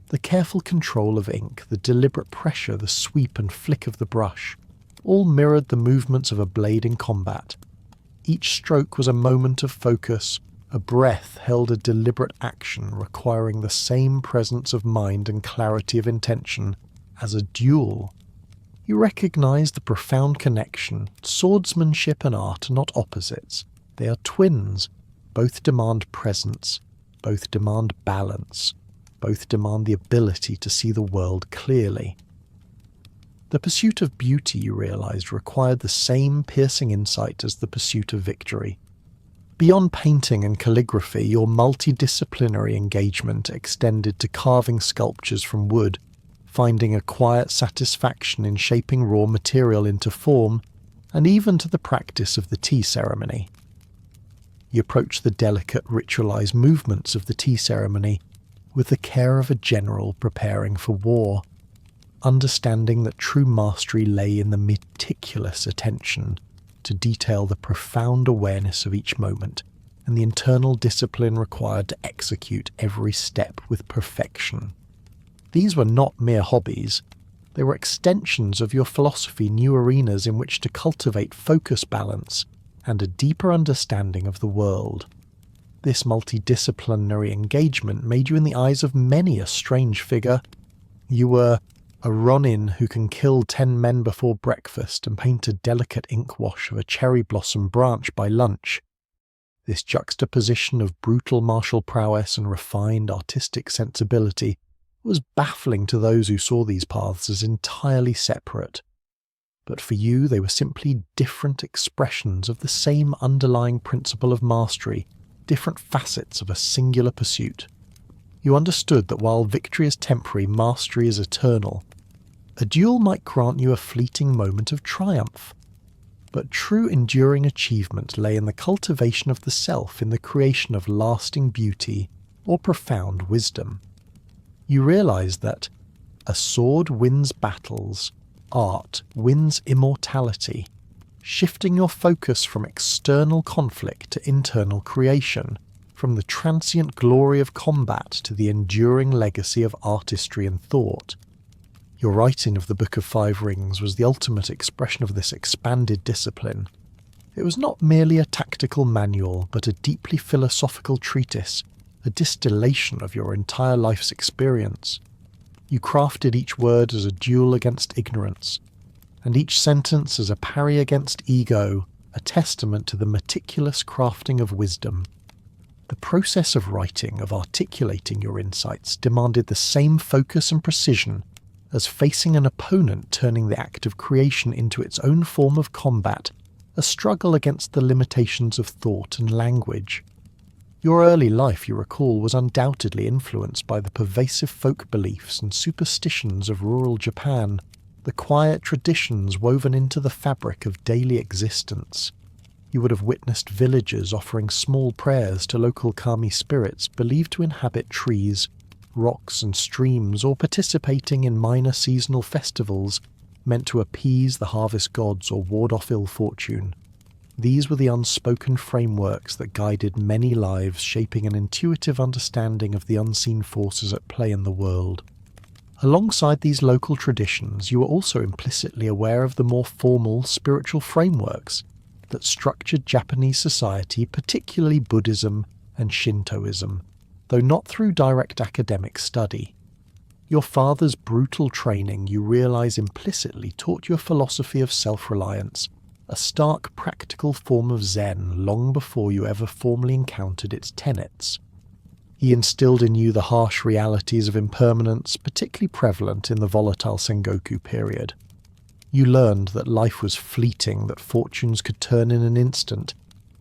The careful control of ink, the deliberate pressure, the sweep and flick of the brush, all mirrored the movements of a blade in combat. Each stroke was a moment of focus, a breath held a deliberate action requiring the same presence of mind and clarity of intention as a duel. You recognized the profound connection. Swordsmanship and art are not opposites. They are twins. Both demand presence. Both demand balance. Both demand the ability to see the world clearly. The pursuit of beauty, you realized, required the same piercing insight as the pursuit of victory. Beyond painting and calligraphy, your multidisciplinary engagement extended to carving sculptures from wood, finding a quiet satisfaction in shaping raw material into form, and even to the practice of the tea ceremony. You approached the delicate ritualized movements of the tea ceremony with the care of a general preparing for war. understanding that true mastery lay in the meticulous attention to detail, the profound awareness of each moment, and the internal discipline required to execute every step with perfection. These were not mere hobbies. They were extensions of your philosophy, new arenas in which to cultivate focus, balance, and a deeper understanding of the world. This multidisciplinary engagement made you in the eyes of many a strange figure. You were a Ronin who can kill 10 men before breakfast and paint a delicate ink wash of a cherry blossom branch by lunch. This juxtaposition of brutal martial prowess and refined artistic sensibility was baffling to those who saw these paths as entirely separate. But for you, they were simply different expressions of the same underlying principle of mastery, different facets of a singular pursuit. You understood that while victory is temporary, mastery is eternal. A duel might grant you a fleeting moment of triumph, but true enduring achievement lay in the cultivation of the self, in the creation of lasting beauty or profound wisdom. You realized that a sword wins battles, art wins immortality, shifting your focus from external conflict to internal creation, from the transient glory of combat to the enduring legacy of artistry and thought. Your writing of the Book of Five Rings was the ultimate expression of this expanded discipline. It was not merely a tactical manual, but a deeply philosophical treatise, a distillation of your entire life's experience. You crafted each word as a duel against ignorance, and each sentence as a parry against ego, a testament to the meticulous crafting of wisdom. The process of writing, of articulating your insights, demanded the same focus and precision as facing an opponent, turning the act of creation into its own form of combat, a struggle against the limitations of thought and language. Your early life, you recall, was undoubtedly influenced by the pervasive folk beliefs and superstitions of rural Japan, the quiet traditions woven into the fabric of daily existence. You would have witnessed villagers offering small prayers to local kami spirits believed to inhabit trees, rocks and streams, or participating in minor seasonal festivals meant to appease the harvest gods or ward off ill fortune. These were the unspoken frameworks that guided many lives, shaping an intuitive understanding of the unseen forces at play in the world. Alongside these local traditions, you were also implicitly aware of the more formal spiritual frameworks that structured Japanese society, particularly Buddhism and Shintoism, though not through direct academic study. Your father's brutal training, you realize implicitly, taught you a philosophy of self-reliance, a stark practical form of Zen long before you ever formally encountered its tenets. He instilled in you the harsh realities of impermanence, particularly prevalent in the volatile Sengoku period. You learned that life was fleeting, that fortunes could turn in an instant,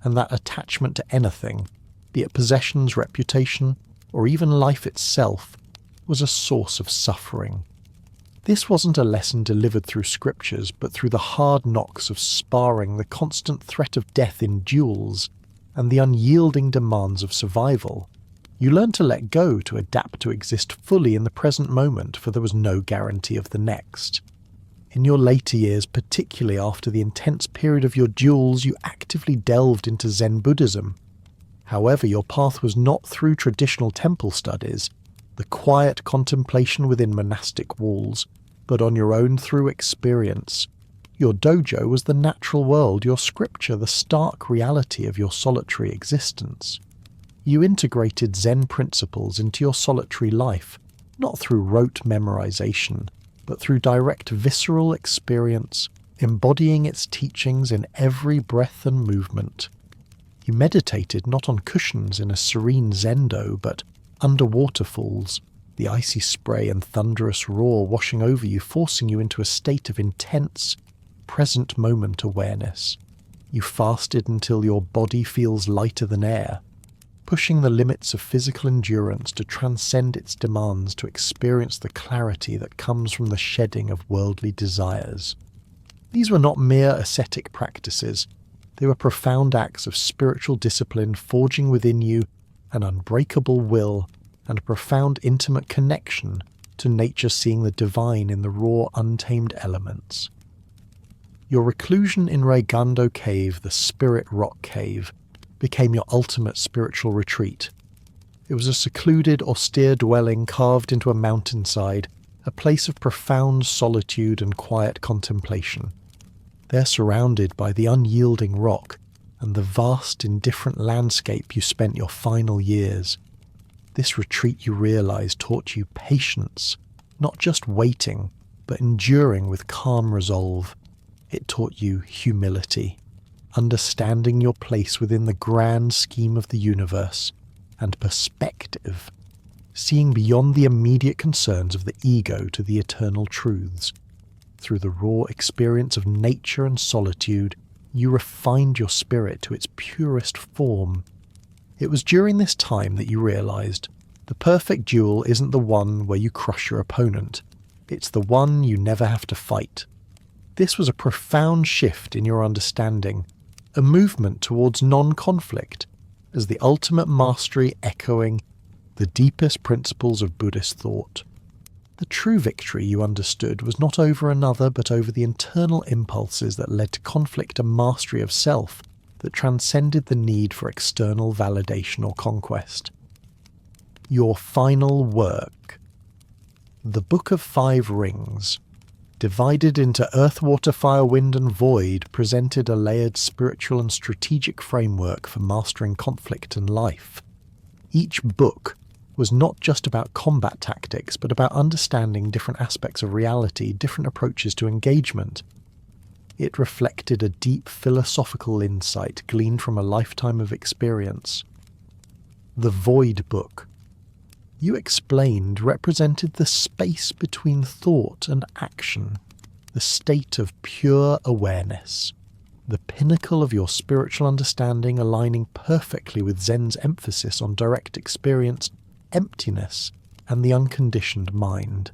and that attachment to anything, be it possessions, reputation, or even life itself, was a source of suffering. This wasn't a lesson delivered through scriptures, but through the hard knocks of sparring, the constant threat of death in duels, and the unyielding demands of survival. You learned to let go, to adapt, to exist fully in the present moment, for there was no guarantee of the next. In your later years, particularly after the intense period of your duels, you actively delved into Zen Buddhism. However, your path was not through traditional temple studies, the quiet contemplation within monastic walls, but on your own through experience. Your dojo was the natural world, your scripture the stark reality of your solitary existence. You integrated Zen principles into your solitary life, not through rote memorization, but through direct visceral experience, embodying its teachings in every breath and movement. You meditated not on cushions in a serene zendo, but under waterfalls, the icy spray and thunderous roar washing over you, forcing you into a state of intense, present moment awareness. You fasted until your body feels lighter than air, pushing the limits of physical endurance to transcend its demands, to experience the clarity that comes from the shedding of worldly desires. These were not mere ascetic practices. They were profound acts of spiritual discipline, forging within you an unbreakable will and a profound intimate connection to nature seeing the divine in the raw, untamed elements. Your reclusion in Reigando Cave, the Spirit Rock Cave, became your ultimate spiritual retreat. It was a secluded, austere dwelling carved into a mountainside, a place of profound solitude and quiet contemplation. There, surrounded by the unyielding rock and the vast, indifferent landscape you spent your final years. This retreat, you realized, taught you patience, not just waiting, but enduring with calm resolve. It taught you humility, understanding your place within the grand scheme of the universe, and perspective, seeing beyond the immediate concerns of the ego to the eternal truths. Through the raw experience of nature and solitude, you refined your spirit to its purest form. It was during this time that you realized the perfect duel isn't the one where you crush your opponent. It's the one you never have to fight. This was a profound shift in your understanding, a movement towards non-conflict, as the ultimate mastery echoing the deepest principles of Buddhist thought. The true victory, you understood, was not over another, but over the internal impulses that led to conflict and mastery of self that transcended the need for external validation or conquest. Your final work. The Book of Five Rings, divided into Earth, Water, Fire, Wind and Void, presented a layered spiritual and strategic framework for mastering conflict and life. Each book was not just about combat tactics, but about understanding different aspects of reality, different approaches to engagement. It reflected a deep philosophical insight gleaned from a lifetime of experience. The Void Book, you explained, represented the space between thought and action, the state of pure awareness, the pinnacle of your spiritual understanding, aligning perfectly with Zen's emphasis on direct experience, emptiness, and the unconditioned mind.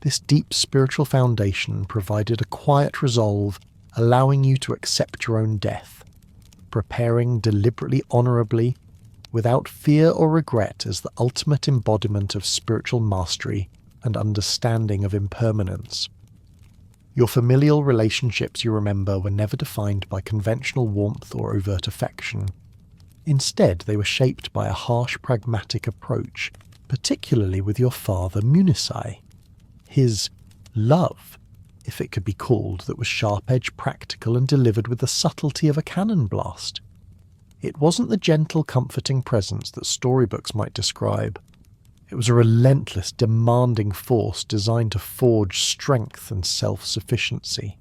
This deep spiritual foundation provided a quiet resolve, allowing you to accept your own death, preparing deliberately, honorably, without fear or regret, as the ultimate embodiment of spiritual mastery and understanding of impermanence. Your familial relationships, you remember, were never defined by conventional warmth or overt affection. Instead, they were shaped by a harsh, pragmatic approach, particularly with your father Munisai. His love, if it could be called, that was sharp-edged, practical, and delivered with the subtlety of a cannon blast. It wasn't the gentle, comforting presence that storybooks might describe. It was a relentless, demanding force designed to forge strength and self-sufficiency.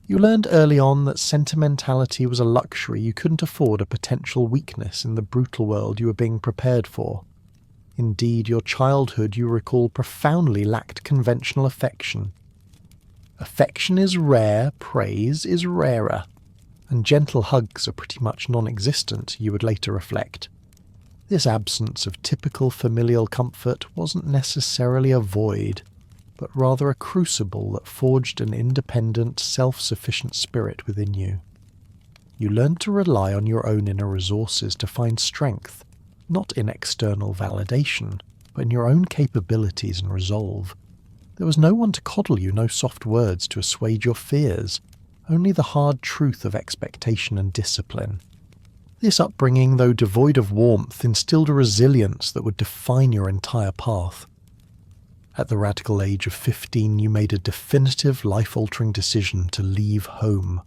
You learned early on that sentimentality was a luxury you couldn't afford, a potential weakness in the brutal world you were being prepared for. Indeed, your childhood, you recall, profoundly lacked conventional affection. Affection is rare, praise is rarer, and gentle hugs are pretty much non-existent, you would later reflect. This absence of typical familial comfort wasn't necessarily a void, but rather a crucible that forged an independent, self-sufficient spirit within you. You learned to rely on your own inner resources to find strength, not in external validation, but in your own capabilities and resolve. There was no one to coddle you, no soft words to assuage your fears, only the hard truth of expectation and discipline. This upbringing, though devoid of warmth, instilled a resilience that would define your entire path. At the radical age of 15, you made a definitive, life-altering decision to leave home.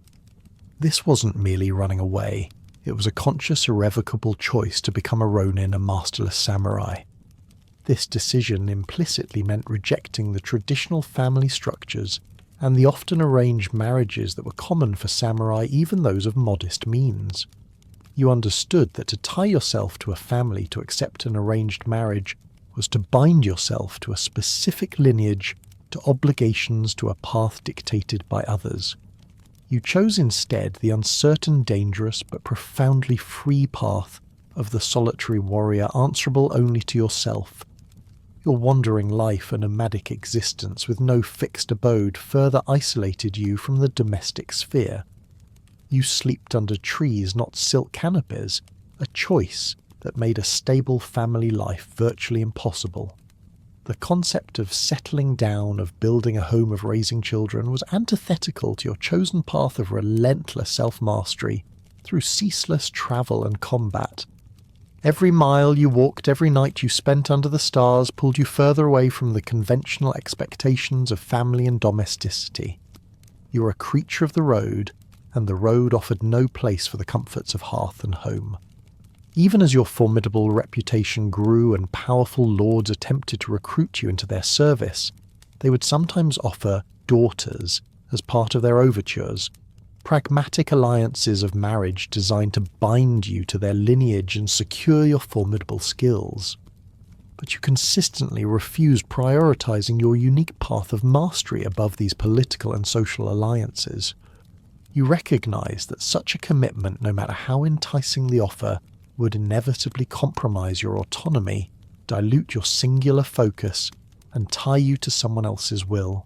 This wasn't merely running away. It was a conscious, irrevocable choice to become a Ronin, a masterless samurai. This decision implicitly meant rejecting the traditional family structures and the often arranged marriages that were common for samurai, even those of modest means. You understood that to tie yourself to a family, to accept an arranged marriage, was to bind yourself to a specific lineage, to obligations, to a path dictated by others. You chose instead the uncertain, dangerous, but profoundly free path of the solitary warrior, answerable only to yourself. Your wandering life, a nomadic existence with no fixed abode, further isolated you from the domestic sphere. You slept under trees, not silk canopies, a choice that made a stable family life virtually impossible. the concept of settling down, of building a home, of raising children was antithetical to your chosen path of relentless self-mastery through ceaseless travel and combat. Every mile you walked, every night you spent under the stars pulled you further away from the conventional expectations of family and domesticity. You were a creature of the road, and the road offered no place for the comforts of hearth and home. Even as your formidable reputation grew and powerful lords attempted to recruit you into their service, they would sometimes offer daughters as part of their overtures, pragmatic alliances of marriage designed to bind you to their lineage and secure your formidable skills. But you consistently refused prioritizing your unique path of mastery above these political and social alliances. You recognized that such a commitment, no matter how enticing the offer, would inevitably compromise your autonomy, dilute your singular focus, and tie you to someone else's will.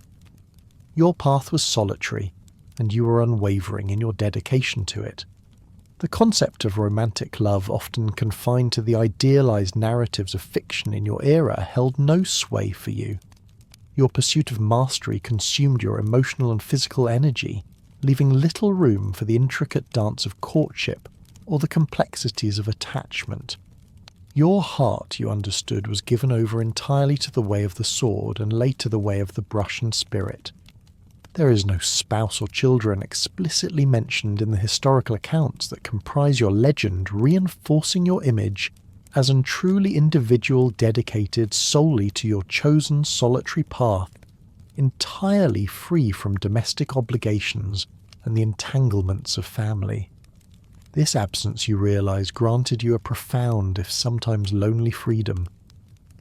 Your path was solitary, and you were unwavering in your dedication to it. The concept of romantic love, often confined to the idealized narratives of fiction in your era, held no sway for you. Your pursuit of mastery consumed your emotional and physical energy, leaving little room for the intricate dance of courtship or the complexities of attachment. Your heart, you understood, was given over entirely to the way of the sword and later the way of the brush and spirit. There is no spouse or children explicitly mentioned in the historical accounts that comprise your legend, reinforcing your image as a truly individual dedicated solely to your chosen solitary path, entirely free from domestic obligations and the entanglements of family. This absence, you realize, granted you a profound, if sometimes lonely freedom.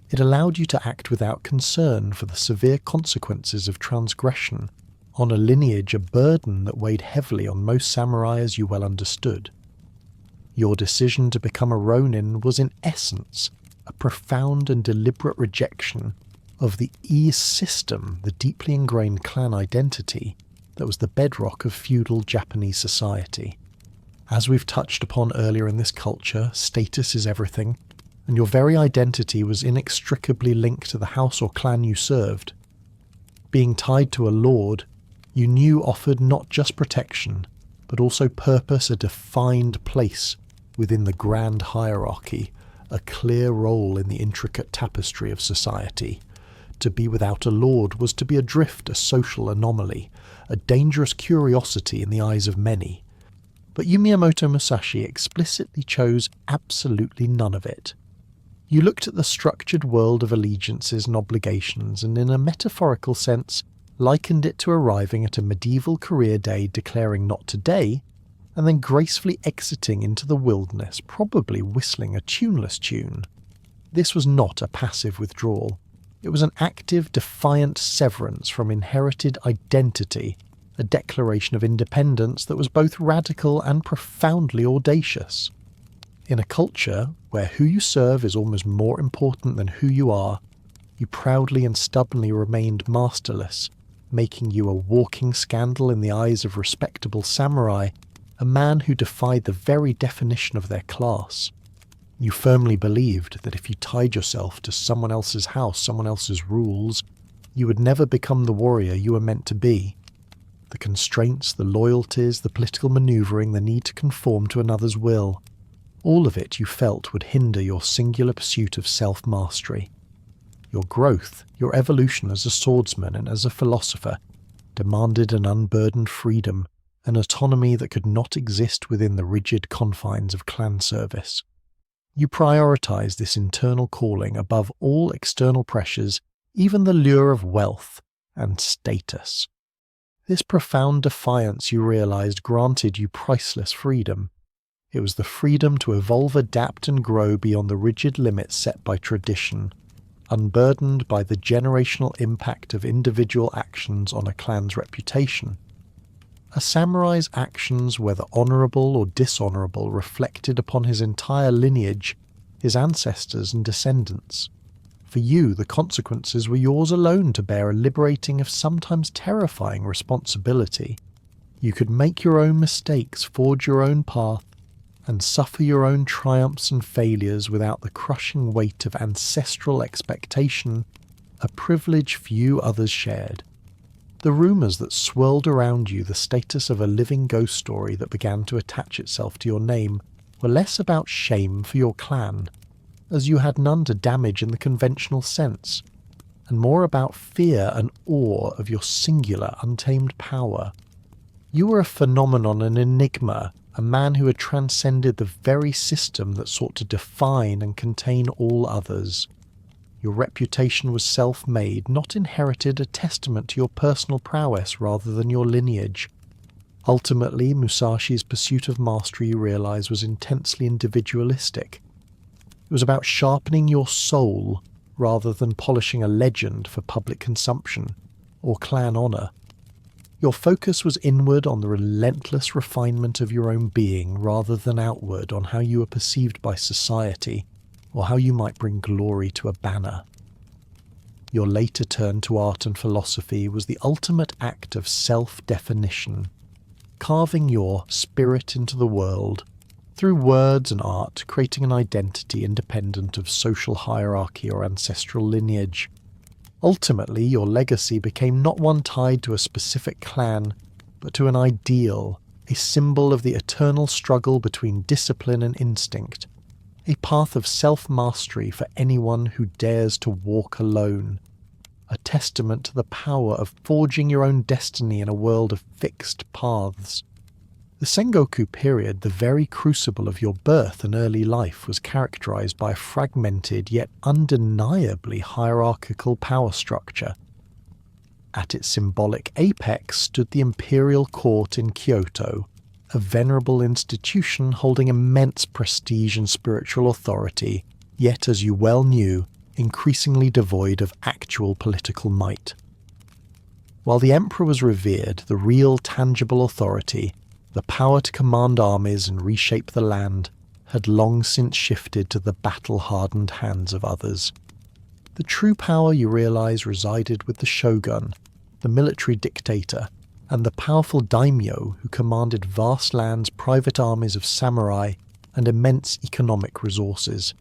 It allowed you to act without concern for the severe consequences of transgression on a lineage, a burden that weighed heavily on most samurai, as you well understood. Your decision to become a Ronin was in essence a profound and deliberate rejection of the system, the deeply ingrained clan identity that was the bedrock of feudal Japanese society. As we've touched upon earlier in this culture, status is everything, and your very identity was inextricably linked to the house or clan you served. Being tied to a lord, you knew offered not just protection, but also purpose, a defined place within the grand hierarchy, a clear role in the intricate tapestry of society. To be without a lord was to be adrift, a social anomaly, a dangerous curiosity in the eyes of many. But you, Miyamoto Musashi, explicitly chose absolutely none of it. You looked at the structured world of allegiances and obligations, and in a metaphorical sense likened it to arriving at a medieval career day declaring not today, and then gracefully exiting into the wilderness, probably whistling a tuneless tune. This was not a passive withdrawal. It was an active, defiant severance from inherited identity, a declaration of independence that was both radical and profoundly audacious. In a culture where who you serve is almost more important than who you are, you proudly and stubbornly remained masterless, making you a walking scandal in the eyes of respectable samurai, a man who defied the very definition of their class. You firmly believed that if you tied yourself to someone else's house, someone else's rules, you would never become the warrior you were meant to be. The constraints, the loyalties, the political manoeuvring, the need to conform to another's will, all of it you felt would hinder your singular pursuit of self-mastery. Your growth, your evolution as a swordsman and as a philosopher, demanded an unburdened freedom, an autonomy that could not exist within the rigid confines of clan service. You prioritized this internal calling above all external pressures, even the lure of wealth and status. This profound defiance, you realized, granted you priceless freedom. It was the freedom to evolve, adapt, and grow beyond the rigid limits set by tradition, unburdened by the generational impact of individual actions on a clan's reputation. A samurai's actions, whether honourable or dishonourable, reflected upon his entire lineage, his ancestors and descendants. For you, the consequences were yours alone to bear, a liberating if sometimes terrifying responsibility. You could make your own mistakes, forge your own path, and suffer your own triumphs and failures without the crushing weight of ancestral expectation, a privilege few others shared. The rumours that swirled around you the status of a living ghost story that began to attach itself to your name were less about shame for your clan, as you had none to damage in the conventional sense, and more about fear and awe of your singular, untamed power. You were a phenomenon, an enigma, a man who had transcended the very system that sought to define and contain all others. Your reputation was self-made, not inherited, a testament to your personal prowess rather than your lineage. Ultimately, Musashi's pursuit of mastery, you realized, was intensely individualistic. It was about sharpening your soul rather than polishing a legend for public consumption or clan honor. Your focus was inward on the relentless refinement of your own being rather than outward on how you were perceived by society or how you might bring glory to a banner. Your later turn to art and philosophy was the ultimate act of self-definition, carving your spirit into the world through words and art, creating an identity independent of social hierarchy or ancestral lineage. Ultimately, your legacy became not one tied to a specific clan, but to an ideal, a symbol of the eternal struggle between discipline and instinct, a path of self-mastery for anyone who dares to walk alone, a testament to the power of forging your own destiny in a world of fixed paths. The Sengoku period, the very crucible of your birth and early life, was characterized by a fragmented yet undeniably hierarchical power structure. At its symbolic apex stood the imperial court in Kyoto, a venerable institution holding immense prestige and spiritual authority, yet, as you well knew, increasingly devoid of actual political might. While the emperor was revered, the real tangible authority, the power to command armies and reshape the land, had long since shifted to the battle-hardened hands of others. The true power, you realize, resided with the shogun, the military dictator, and the powerful daimyo who commanded vast lands, private armies of samurai, and immense economic resources.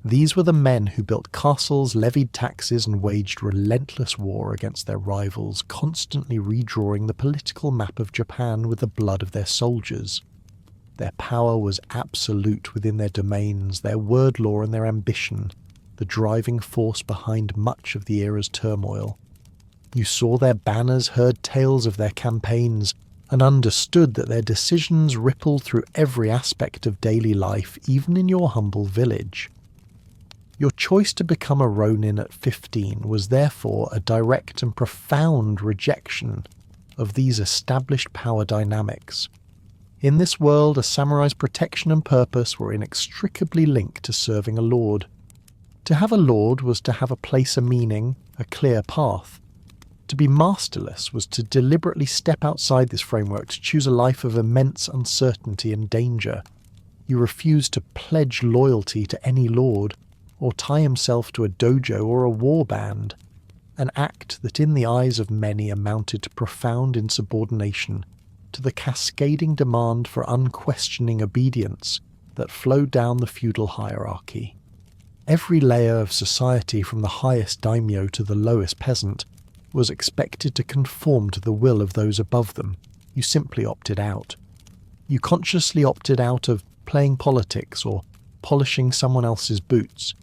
These were the men who built castles, levied taxes, and waged relentless war against their rivals, constantly redrawing the political map of Japan with the blood of their soldiers. Their power was absolute within their domains, their word law and their ambition, the driving force behind much of the era's turmoil. You saw their banners, heard tales of their campaigns, and understood that their decisions rippled through every aspect of daily life, even in your humble village. Your choice to become a Ronin at 15 was therefore a direct and profound rejection of these established power dynamics. In this world, a samurai's protection and purpose were inextricably linked to serving a lord. To have a lord was to have a place, a meaning, a clear path. To be masterless was to deliberately step outside this framework, to choose a life of immense uncertainty and danger. You refused to pledge loyalty to any lord, or tie himself to a dojo or a war band, an act that in the eyes of many amounted to profound insubordination to the cascading demand for unquestioning obedience that flowed down the feudal hierarchy. Every layer of society, from the highest daimyo to the lowest peasant, was expected to conform to the will of those above them. You simply opted out. You consciously opted out of playing politics or polishing someone else's boots,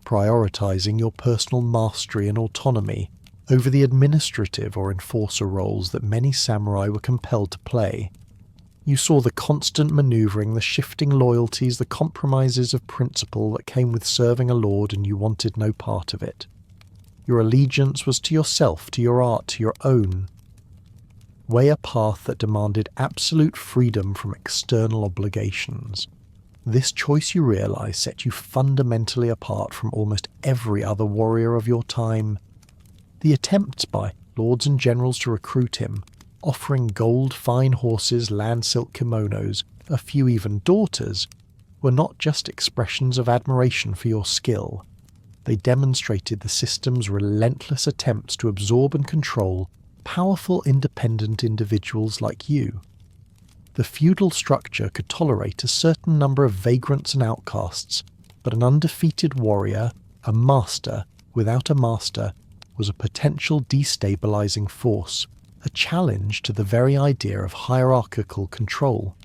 prioritizing your personal mastery and autonomy over the administrative or enforcer roles that many samurai were compelled to play. You saw the constant maneuvering, the shifting loyalties, the compromises of principle that came with serving a lord, and you wanted no part of it. Your allegiance was to yourself, to your art, to your own way, a path that demanded absolute freedom from external obligations. This choice, you realize, set you fundamentally apart from almost every other warrior of your time. The attempts by lords and generals to recruit him, offering gold, fine horses, land silk kimonos, a few even daughters, were not just expressions of admiration for your skill. They demonstrated the system's relentless attempts to absorb and control powerful, independent individuals like you. The feudal structure could tolerate a certain number of vagrants and outcasts, but an undefeated warrior, a master, without a master, was a potential destabilizing force, a challenge to the very idea of hierarchical control.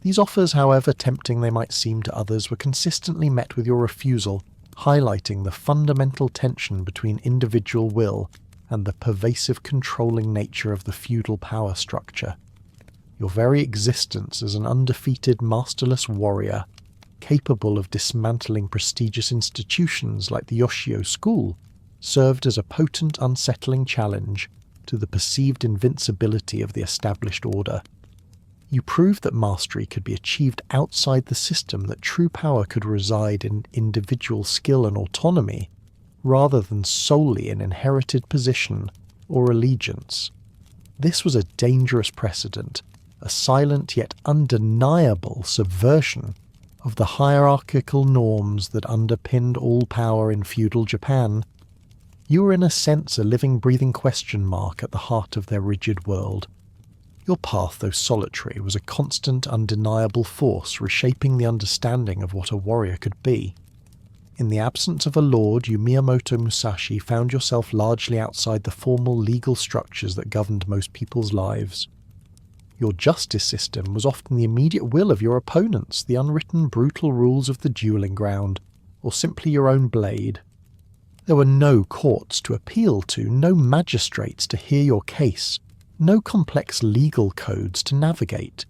These offers, however tempting they might seem to others, were consistently met with your refusal, highlighting the fundamental tension between individual will and the pervasive controlling nature of the feudal power structure. Your very existence as an undefeated, masterless warrior, capable of dismantling prestigious institutions like the Yoshio school, served as a potent, unsettling challenge to the perceived invincibility of the established order. You proved that mastery could be achieved outside the system, that true power could reside in individual skill and autonomy, rather than solely in inherited position or allegiance. This was a dangerous precedent, a silent yet undeniable subversion of the hierarchical norms that underpinned all power in feudal Japan. You were in a sense a living, breathing question mark at the heart of their rigid world. Your path, though solitary, was a constant, undeniable force reshaping the understanding of what a warrior could be. In the absence of a lord, you Miyamoto Musashi found yourself largely outside the formal legal structures that governed most people's lives. Your justice system was often the immediate will of your opponents, the unwritten brutal rules of the dueling ground, or simply your own blade. There were no courts to appeal to, no magistrates to hear your case, no complex legal codes to navigate.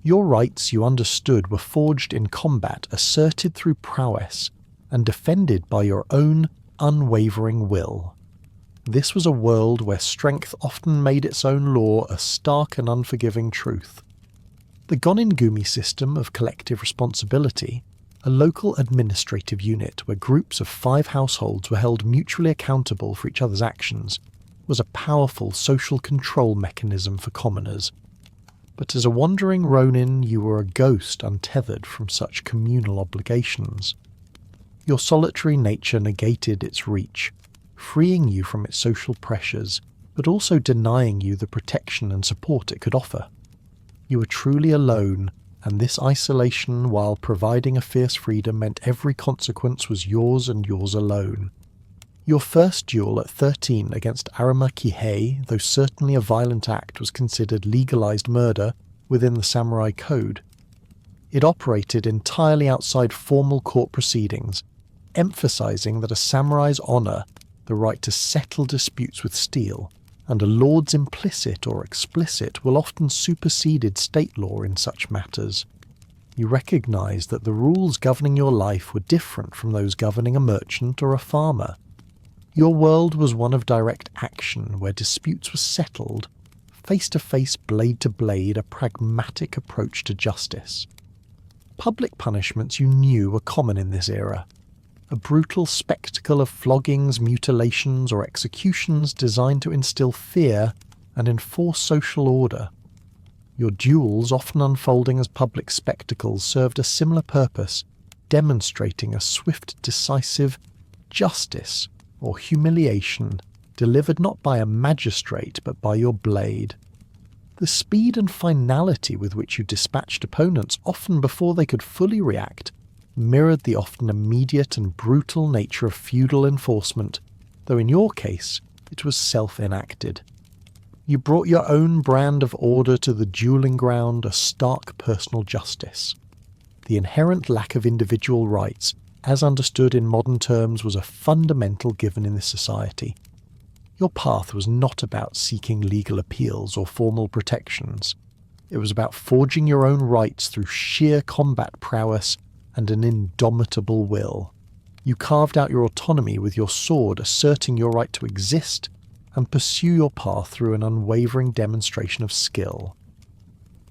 Your rights, you understood, were forged in combat, asserted through prowess, and defended by your own unwavering will. This was a world where strength often made its own law a stark and unforgiving truth. The Goningumi system of collective responsibility, a local administrative unit where groups of 5 households were held mutually accountable for each other's actions, was a powerful social control mechanism for commoners. But as a wandering Ronin, you were a ghost untethered from such communal obligations. Your solitary nature negated its reach, freeing you from its social pressures, but also denying you the protection and support it could offer. You were truly alone, and this isolation, while providing a fierce freedom, meant every consequence was yours and yours alone. Your first duel at 13 against Arima Kihei, though certainly a violent act, was considered legalized murder within the samurai code. It operated entirely outside formal court proceedings, emphasizing that a samurai's honor, the right to settle disputes with steel, and a lord's implicit or explicit will often superseded state law in such matters. You recognized that the rules governing your life were different from those governing a merchant or a farmer. Your world was one of direct action, where disputes were settled, face to face, blade to blade, a pragmatic approach to justice. Public punishments, you knew, were common in this era. A brutal spectacle of floggings, mutilations, or executions designed to instill fear and enforce social order. Your duels, often unfolding as public spectacles, served a similar purpose, demonstrating a swift, decisive justice or humiliation delivered not by a magistrate but by your blade. The speed and finality with which you dispatched opponents, often before they could fully react, mirrored the often immediate and brutal nature of feudal enforcement, though in your case it was self-enacted. You brought your own brand of order to the dueling ground, a stark personal justice. The inherent lack of individual rights, as understood in modern terms, was a fundamental given in this society. Your path was not about seeking legal appeals or formal protections. It was about forging your own rights through sheer combat prowess and an indomitable will. You carved out your autonomy with your sword, asserting your right to exist and pursue your path through an unwavering demonstration of skill.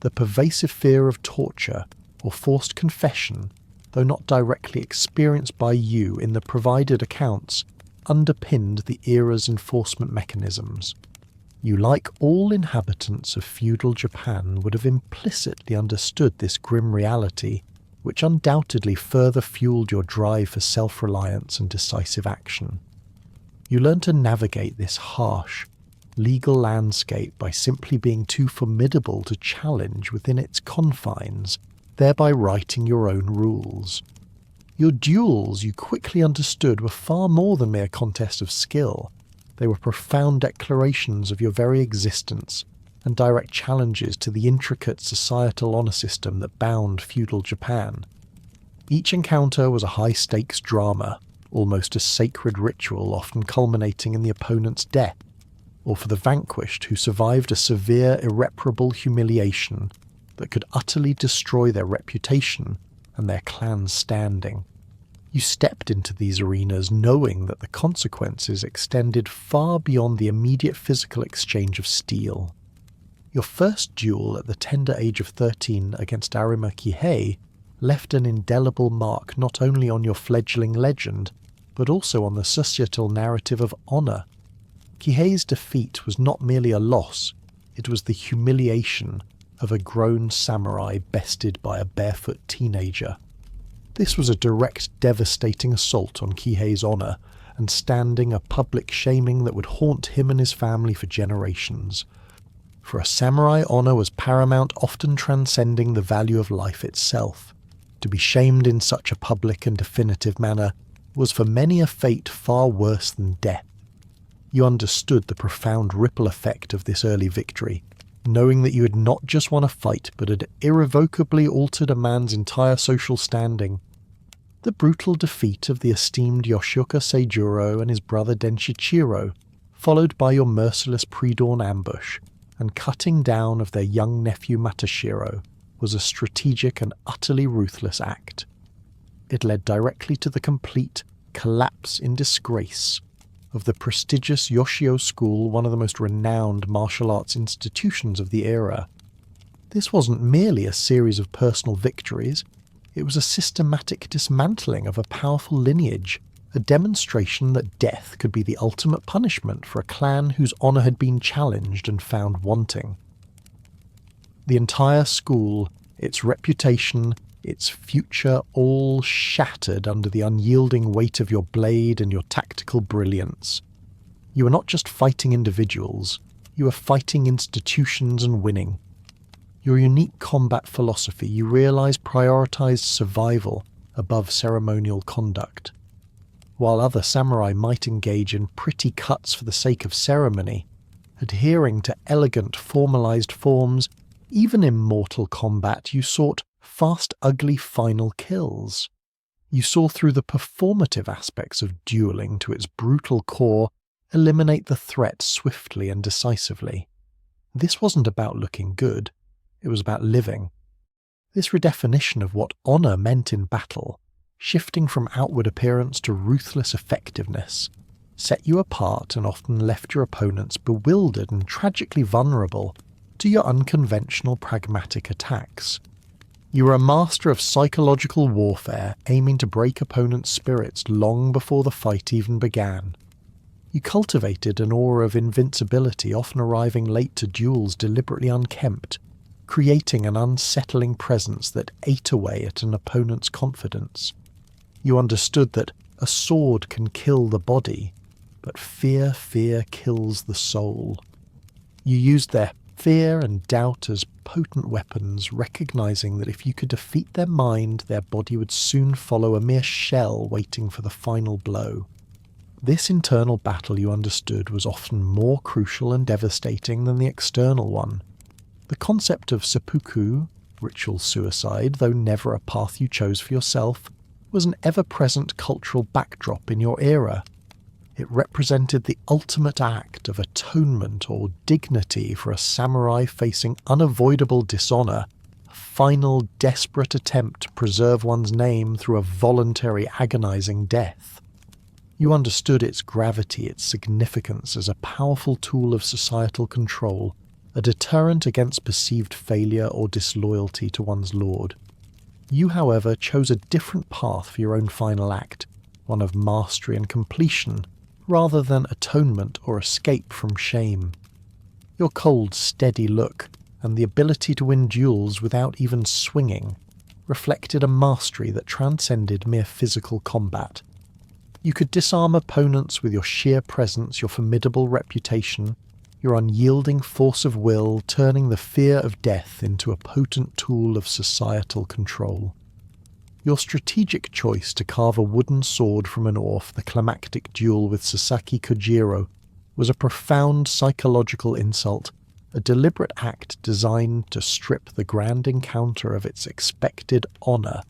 The pervasive fear of torture or forced confession, though not directly experienced by you in the provided accounts, underpinned the era's enforcement mechanisms. You, like all inhabitants of feudal Japan, would have implicitly understood this grim reality, which undoubtedly further fueled your drive for self-reliance and decisive action. You learned to navigate this harsh, legal landscape by simply being too formidable to challenge within its confines, thereby writing your own rules. Your duels, you quickly understood, were far more than mere contests of skill. They were profound declarations of your very existence and direct challenges to the intricate societal honor system that bound feudal Japan. Each encounter was a high-stakes drama, almost a sacred ritual, often culminating in the opponent's death, or for the vanquished who survived a severe, irreparable humiliation that could utterly destroy their reputation and their clan's standing. You stepped into these arenas knowing that the consequences extended far beyond the immediate physical exchange of steel. Your first duel at the tender age of 13 against Arima Kihei left an indelible mark not only on your fledgling legend, but also on the societal narrative of honour. Kihei's defeat was not merely a loss, it was the humiliation of a grown samurai bested by a barefoot teenager. This was a direct, devastating assault on Kihei's honour, and standing a public shaming that would haunt him and his family for generations. For a samurai, honour was paramount, often transcending the value of life itself. To be shamed in such a public and definitive manner was for many a fate far worse than death. You understood the profound ripple effect of this early victory, knowing that you had not just won a fight but had irrevocably altered a man's entire social standing. The brutal defeat of the esteemed Yoshioka Seijuro and his brother Denshichiro, followed by your merciless pre-dawn ambush and cutting down of their young nephew Matashiro, was a strategic and utterly ruthless act. It led directly to the complete collapse in disgrace of the prestigious Yoshio School, one of the most renowned martial arts institutions of the era. This wasn't merely a series of personal victories, it was a systematic dismantling of a powerful lineage, a demonstration that death could be the ultimate punishment for a clan whose honour had been challenged and found wanting. The entire school, its reputation, its future, all shattered under the unyielding weight of your blade and your tactical brilliance. You were not just fighting individuals, you were fighting institutions and winning. Your unique combat philosophy, you realize, prioritized survival above ceremonial conduct. While other samurai might engage in pretty cuts for the sake of ceremony, adhering to elegant formalized forms, even in mortal combat you sought fast, ugly final kills. You saw through the performative aspects of dueling to its brutal core, eliminate the threat swiftly and decisively. This wasn't about looking good, it was about living. This redefinition of what honour meant in battle, shifting from outward appearance to ruthless effectiveness, set you apart and often left your opponents bewildered and tragically vulnerable to your unconventional pragmatic attacks. You were a master of psychological warfare, aiming to break opponents' spirits long before the fight even began. You cultivated an aura of invincibility, often arriving late to duels deliberately unkempt, creating an unsettling presence that ate away at an opponent's confidence. You understood that a sword can kill the body, but fear kills the soul. You used their fear and doubt as potent weapons, recognizing that if you could defeat their mind, their body would soon follow a mere shell waiting for the final blow. This internal battle, you understood, was often more crucial and devastating than the external one. The concept of seppuku, ritual suicide, though never a path you chose for yourself, was an ever-present cultural backdrop in your era. It represented the ultimate act of atonement or dignity for a samurai facing unavoidable dishonour, a final desperate attempt to preserve one's name through a voluntary agonizing death. You understood its gravity, its significance as a powerful tool of societal control, a deterrent against perceived failure or disloyalty to one's lord. You, however, chose a different path for your own final act, one of mastery and completion, rather than atonement or escape from shame. Your cold, steady look, and the ability to win duels without even swinging, reflected a mastery that transcended mere physical combat. You could disarm opponents with your sheer presence, your formidable reputation, your unyielding force of will, turning the fear of death into a potent tool of societal control. Your strategic choice to carve a wooden sword from an oar for the climactic duel with Sasaki Kojiro was a profound psychological insult, a deliberate act designed to strip the grand encounter of its expected honor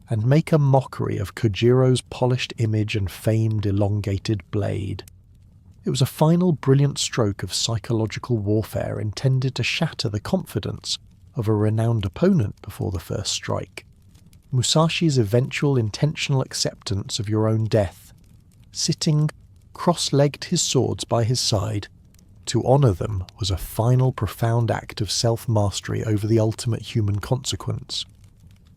and make a mockery of Kojiro's polished image and famed elongated blade. It was a final brilliant stroke of psychological warfare intended to shatter the confidence of a renowned opponent before the first strike. Musashi's eventual intentional acceptance of your own death, sitting cross-legged his swords by his side, to honour them was a final profound act of self-mastery over the ultimate human consequence.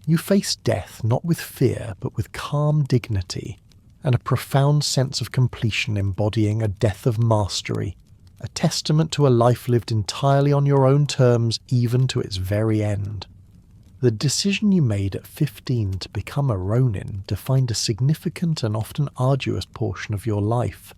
You faced death not with fear but with calm dignity, and a profound sense of completion embodying a death of mastery, a testament to a life lived entirely on your own terms even to its very end. The decision you made at 15 to become a Ronin defined a significant and often arduous portion of your life.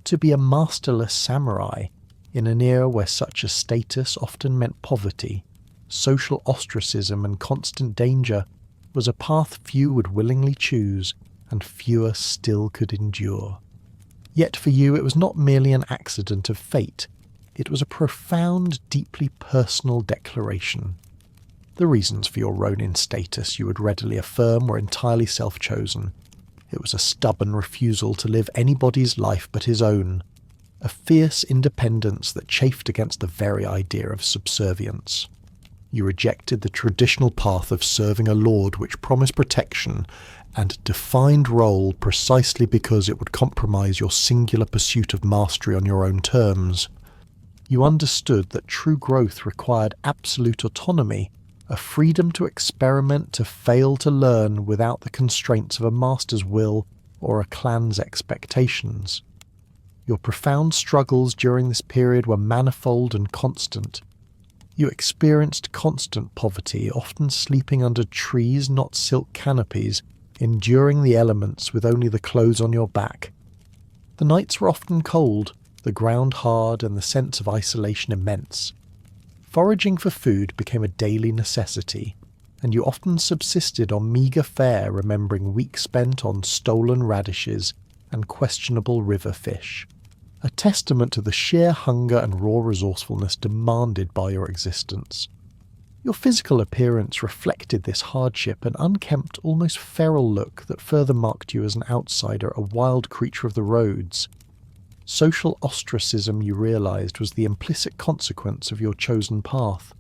To be a masterless samurai, in an era where such a status often meant poverty, social ostracism and constant danger, was a path few would willingly choose and fewer still could endure. Yet for you it was not merely an accident of fate, it was a profound, deeply personal declaration. The reasons for your Ronin status, you would readily affirm, were entirely self-chosen. It was a stubborn refusal to live anybody's life but his own, a fierce independence that chafed against the very idea of subservience. You rejected the traditional path of serving a lord which promised protection and defined role precisely because it would compromise your singular pursuit of mastery on your own terms. You understood that true growth required absolute autonomy, a freedom to experiment, to fail, to learn without the constraints of a master's will or a clan's expectations. Your profound struggles during this period were manifold and constant. You experienced constant poverty, often sleeping under trees, not silk canopies, enduring the elements with only the clothes on your back. The nights were often cold, the ground hard, and the sense of isolation immense. Foraging for food became a daily necessity, and you often subsisted on meagre fare, remembering weeks spent on stolen radishes and questionable river fish, a testament to the sheer hunger and raw resourcefulness demanded by your existence. Your physical appearance reflected this hardship, an unkempt, almost feral look that further marked you as an outsider, a wild creature of the roads. Social ostracism, you realized, was the implicit consequence of your chosen path.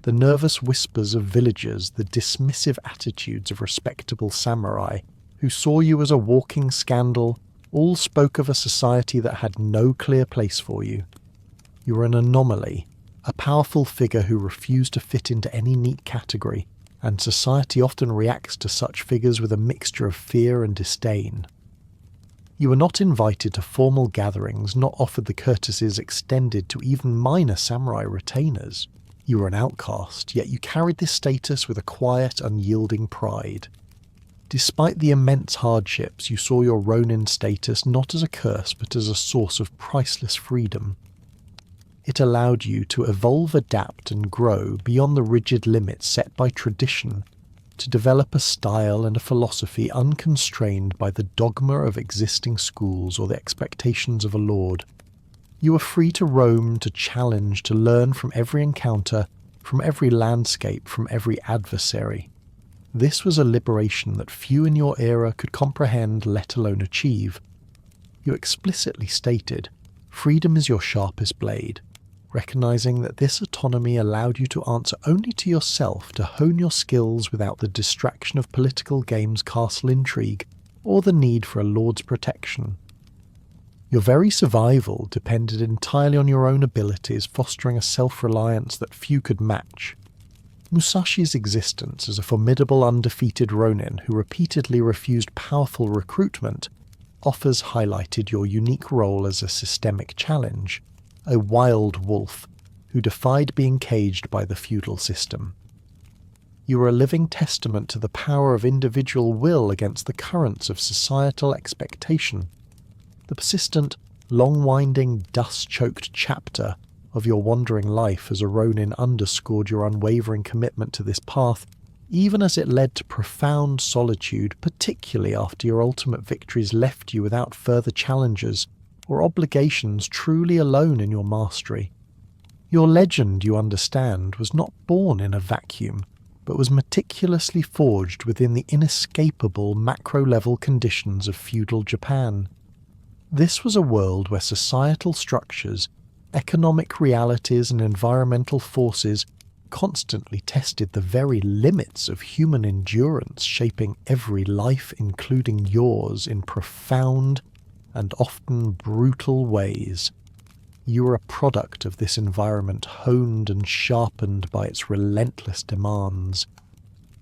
The nervous whispers of villagers, the dismissive attitudes of respectable samurai, who saw you as a walking scandal, all spoke of a society that had no clear place for you. You were an anomaly, a powerful figure who refused to fit into any neat category, and society often reacts to such figures with a mixture of fear and disdain. You were not invited to formal gatherings, not offered the courtesies extended to even minor samurai retainers. You were an outcast, yet you carried this status with a quiet, unyielding pride. Despite the immense hardships, you saw your Ronin status not as a curse but as a source of priceless freedom. It allowed you to evolve, adapt, and grow beyond the rigid limits set by tradition, to develop a style and a philosophy unconstrained by the dogma of existing schools or the expectations of a lord. You were free to roam, to challenge, to learn from every encounter, from every landscape, from every adversary. This was a liberation that few in your era could comprehend, let alone achieve. You explicitly stated, freedom is your sharpest blade, recognizing that this autonomy allowed you to answer only to yourself, to hone your skills without the distraction of political games, castle intrigue, or the need for a lord's protection. Your very survival depended entirely on your own abilities, fostering a self-reliance that few could match. Musashi's existence as a formidable undefeated Ronin who repeatedly refused powerful recruitment offers highlighted your unique role as a systemic challenge, a wild wolf who defied being caged by the feudal system. You were a living testament to the power of individual will against the currents of societal expectation. The persistent, long-winding, dust-choked chapter of your wandering life as a Ronin underscored your unwavering commitment to this path, even as it led to profound solitude, particularly after your ultimate victories left you without further challengers, or obligations truly alone in your mastery. Your legend, you understand, was not born in a vacuum, but was meticulously forged within the inescapable macro-level conditions of feudal Japan. This was a world where societal structures, economic realities and environmental forces constantly tested the very limits of human endurance, shaping every life, including yours, in profound and often brutal ways. You were a product of this environment, honed and sharpened by its relentless demands.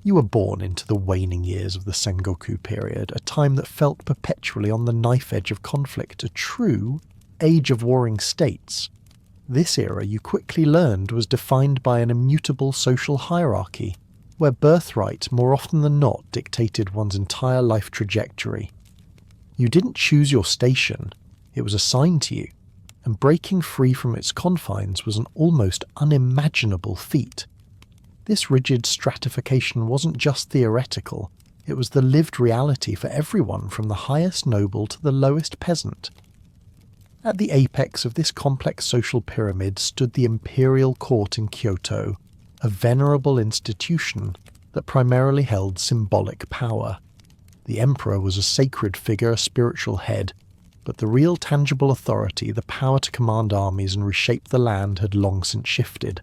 You were born into the waning years of the Sengoku period, a time that felt perpetually on the knife edge of conflict, a true age of warring states. This era, you quickly learned, was defined by an immutable social hierarchy, where birthright more often than not dictated one's entire life trajectory. You didn't choose your station, it was assigned to you, and breaking free from its confines was an almost unimaginable feat. This rigid stratification wasn't just theoretical, it was the lived reality for everyone from the highest noble to the lowest peasant. At the apex of this complex social pyramid stood the imperial court in Kyoto, a venerable institution that primarily held symbolic power. The emperor was a sacred figure, a spiritual head, but the real tangible authority, the power to command armies and reshape the land, had long since shifted.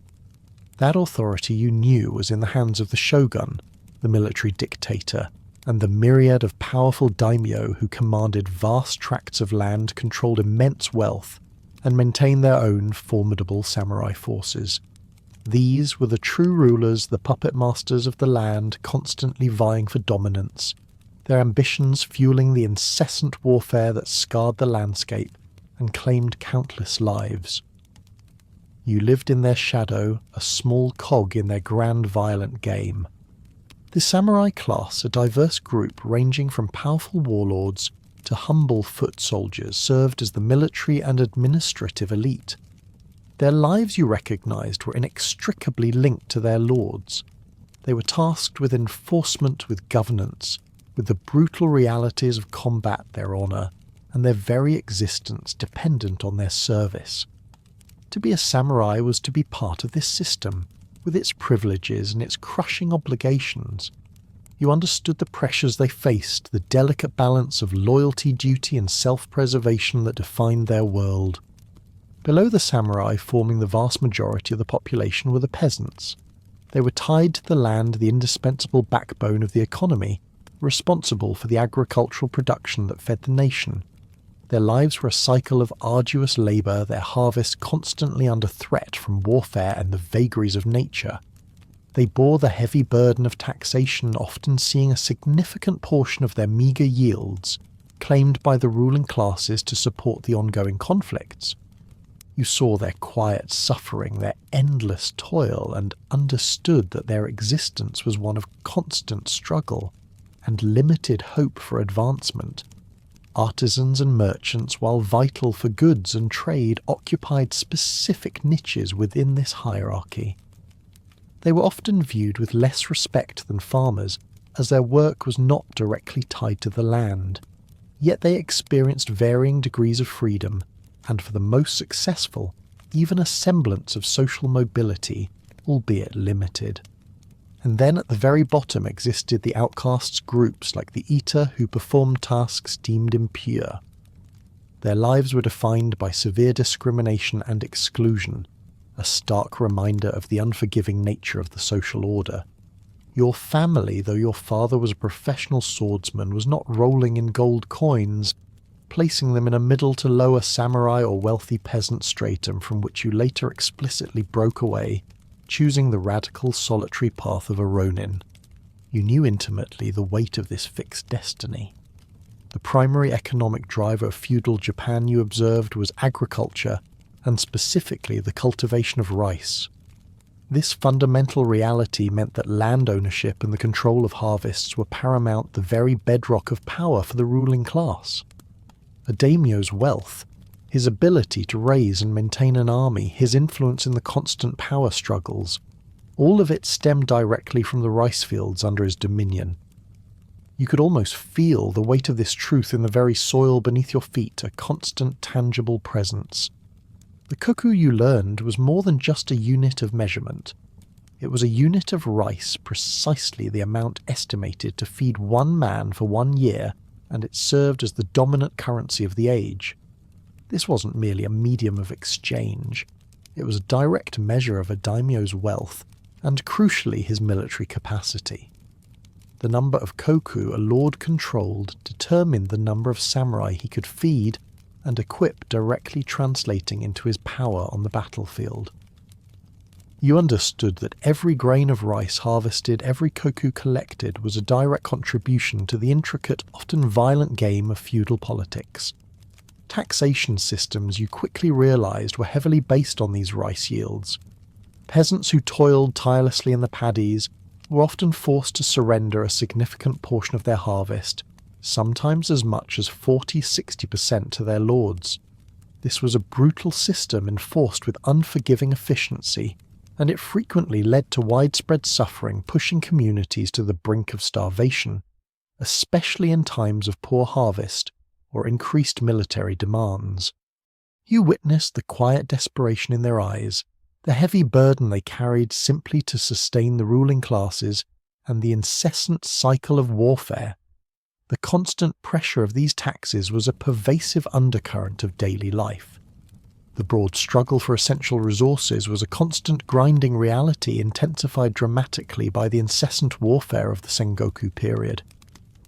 That authority, you knew, was in the hands of the shogun, the military dictator, and the myriad of powerful daimyo who commanded vast tracts of land, controlled immense wealth, and maintained their own formidable samurai forces. These were the true rulers, the puppet masters of the land, constantly vying for dominance, their ambitions fueling the incessant warfare that scarred the landscape and claimed countless lives. You lived in their shadow, a small cog in their grand violent game. The samurai class, a diverse group ranging from powerful warlords to humble foot soldiers, served as the military and administrative elite. Their lives, you recognized, were inextricably linked to their lords. They were tasked with enforcement, with governance, with the brutal realities of combat, their honor, and their very existence dependent on their service. To be a samurai was to be part of this system, with its privileges and its crushing obligations. You understood the pressures they faced, the delicate balance of loyalty, duty, and self-preservation that defined their world. Below the samurai, forming the vast majority of the population, were the peasants. They were tied to the land, the indispensable backbone of the economy, responsible for the agricultural production that fed the nation. Their lives were a cycle of arduous labour, their harvest constantly under threat from warfare and the vagaries of nature. They bore the heavy burden of taxation, often seeing a significant portion of their meagre yields claimed by the ruling classes to support the ongoing conflicts. You saw their quiet suffering, their endless toil, and understood that their existence was one of constant struggle and limited hope for advancement. Artisans and merchants, while vital for goods and trade, occupied specific niches within this hierarchy. They were often viewed with less respect than farmers, as their work was not directly tied to the land. Yet they experienced varying degrees of freedom, and for the most successful, even a semblance of social mobility, albeit limited. And then at the very bottom existed the outcasts groups like the Eater who performed tasks deemed impure. Their lives were defined by severe discrimination and exclusion, a stark reminder of the unforgiving nature of the social order. Your family, though your father was a professional swordsman, was not rolling in gold coins, placing them in a middle to lower samurai or wealthy peasant stratum from which you later explicitly broke away, choosing the radical solitary path of a Ronin. You knew intimately the weight of this fixed destiny. The primary economic driver of feudal Japan, you observed, was agriculture, and specifically the cultivation of rice. This fundamental reality meant that land ownership and the control of harvests were paramount, the very bedrock of power for the ruling class. A daimyo's wealth, his ability to raise and maintain an army, his influence in the constant power struggles, all of it stemmed directly from the rice fields under his dominion. You could almost feel the weight of this truth in the very soil beneath your feet, a constant, tangible presence. The koku you learned was more than just a unit of measurement. It was a unit of rice, precisely the amount estimated to feed one man for 1 year, and it served as the dominant currency of the age. This wasn't merely a medium of exchange. It was a direct measure of a daimyo's wealth, and crucially his military capacity. The number of koku a lord controlled determined the number of samurai he could feed and equip, directly translating into his power on the battlefield. You understood that every grain of rice harvested, every koku collected, was a direct contribution to the intricate, often violent game of feudal politics. Taxation systems, you quickly realized, were heavily based on these rice yields. Peasants who toiled tirelessly in the paddies were often forced to surrender a significant portion of their harvest, sometimes as much as 40–60% to their lords. This was a brutal system enforced with unforgiving efficiency, and it frequently led to widespread suffering, pushing communities to the brink of starvation, especially in times of poor harvest or increased military demands. You witnessed the quiet desperation in their eyes, the heavy burden they carried simply to sustain the ruling classes, and the incessant cycle of warfare. The constant pressure of these taxes was a pervasive undercurrent of daily life. The broad struggle for essential resources was a constant grinding reality, intensified dramatically by the incessant warfare of the Sengoku period.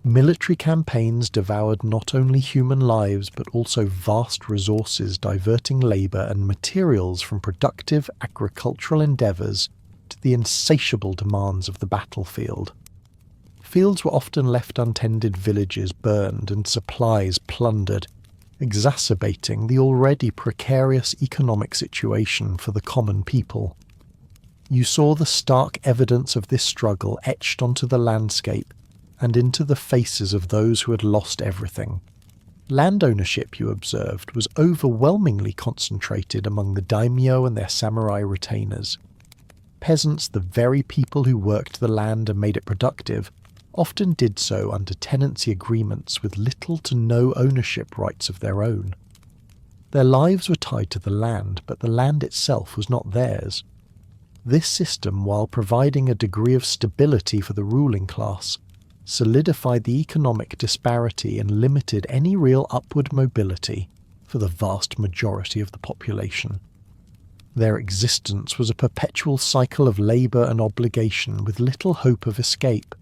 Military campaigns devoured not only human lives but also vast resources, diverting labour and materials from productive agricultural endeavours to the insatiable demands of the battlefield. Fields were often left untended, villages burned, and supplies plundered, exacerbating the already precarious economic situation for the common people. You saw the stark evidence of this struggle etched onto the landscape and into the faces of those who had lost everything. Land ownership, you observed, was overwhelmingly concentrated among the daimyo and their samurai retainers. Peasants, the very people who worked the land and made it productive, often did so under tenancy agreements with little to no ownership rights of their own. Their lives were tied to the land, but the land itself was not theirs. This system, while providing a degree of stability for the ruling class, solidified the economic disparity and limited any real upward mobility for the vast majority of the population. Their existence was a perpetual cycle of labour and obligation with little hope of escape.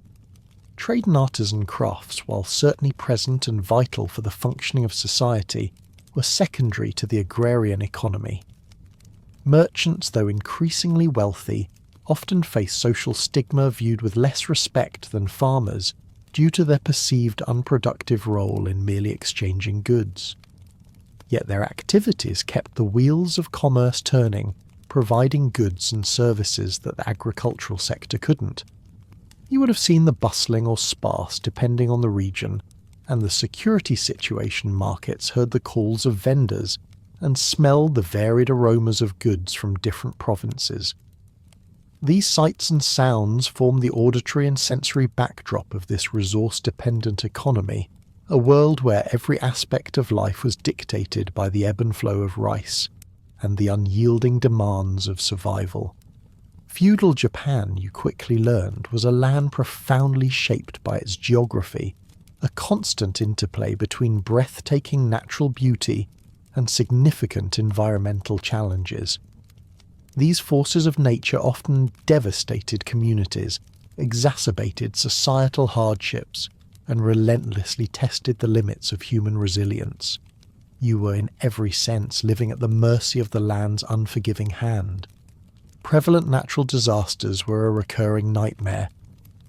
Trade and artisan crafts, while certainly present and vital for the functioning of society, were secondary to the agrarian economy. Merchants, though increasingly wealthy, often face social stigma, viewed with less respect than farmers due to their perceived unproductive role in merely exchanging goods. Yet their activities kept the wheels of commerce turning, providing goods and services that the agricultural sector couldn't. You would have seen the bustling or sparse depending on the region, and the security situation markets heard the calls of vendors and smelled the varied aromas of goods from different provinces. These sights and sounds form the auditory and sensory backdrop of this resource-dependent economy, a world where every aspect of life was dictated by the ebb and flow of rice, and the unyielding demands of survival. Feudal Japan, you quickly learned, was a land profoundly shaped by its geography, a constant interplay between breathtaking natural beauty and significant environmental challenges. These forces of nature often devastated communities, exacerbated societal hardships, and relentlessly tested the limits of human resilience. You were in every sense living at the mercy of the land's unforgiving hand. Prevalent natural disasters were a recurring nightmare.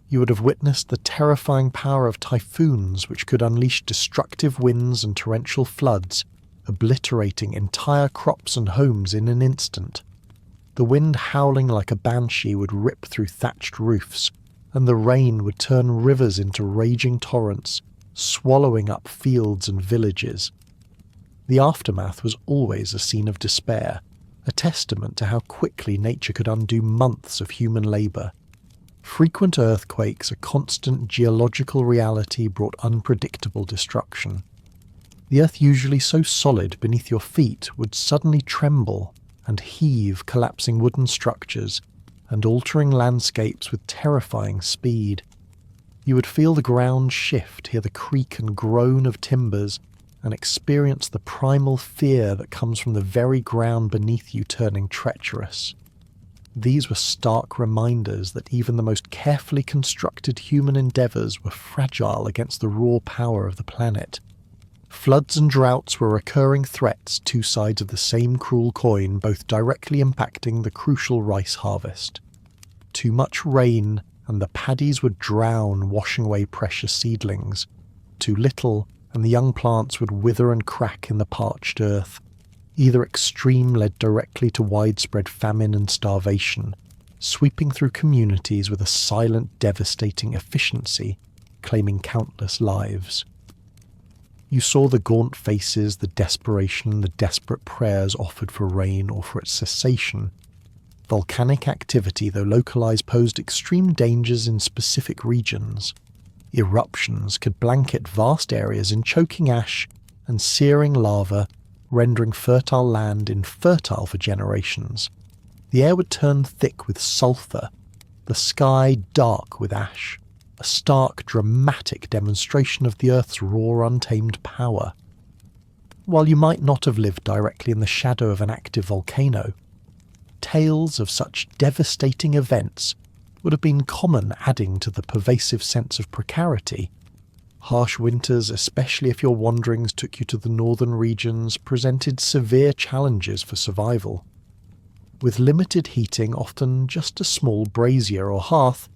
You would have witnessed the terrifying power of typhoons, which could unleash destructive winds and torrential floods, obliterating entire crops and homes in an instant. The wind, howling like a banshee, would rip through thatched roofs, and the rain would turn rivers into raging torrents, swallowing up fields and villages. The aftermath was always a scene of despair, a testament to how quickly nature could undo months of human labour. Frequent earthquakes, a constant geological reality, brought unpredictable destruction. The earth, usually so solid beneath your feet, would suddenly tremble and heave, collapsing wooden structures and altering landscapes with terrifying speed. You would feel the ground shift, hear the creak and groan of timbers, and experience the primal fear that comes from the very ground beneath you turning treacherous. These were stark reminders that even the most carefully constructed human endeavours were fragile against the raw power of the planet. Floods and droughts were recurring threats, two sides of the same cruel coin, both directly impacting the crucial rice harvest. Too much rain, and the paddies would drown, washing away precious seedlings. Too little, and the young plants would wither and crack in the parched earth. Either extreme led directly to widespread famine and starvation, sweeping through communities with a silent, devastating efficiency, claiming countless lives. You saw the gaunt faces, the desperation, the desperate prayers offered for rain or for its cessation. Volcanic activity, though localized, posed extreme dangers in specific regions. Eruptions could blanket vast areas in choking ash and searing lava, rendering fertile land infertile for generations. The air would turn thick with sulphur, the sky dark with ash, a stark, dramatic demonstration of the Earth's raw, untamed power. While you might not have lived directly in the shadow of an active volcano, tales of such devastating events would have been common, adding to the pervasive sense of precarity. Harsh winters, especially if your wanderings took you to the northern regions, presented severe challenges for survival. With limited heating, often just a small brazier or hearth,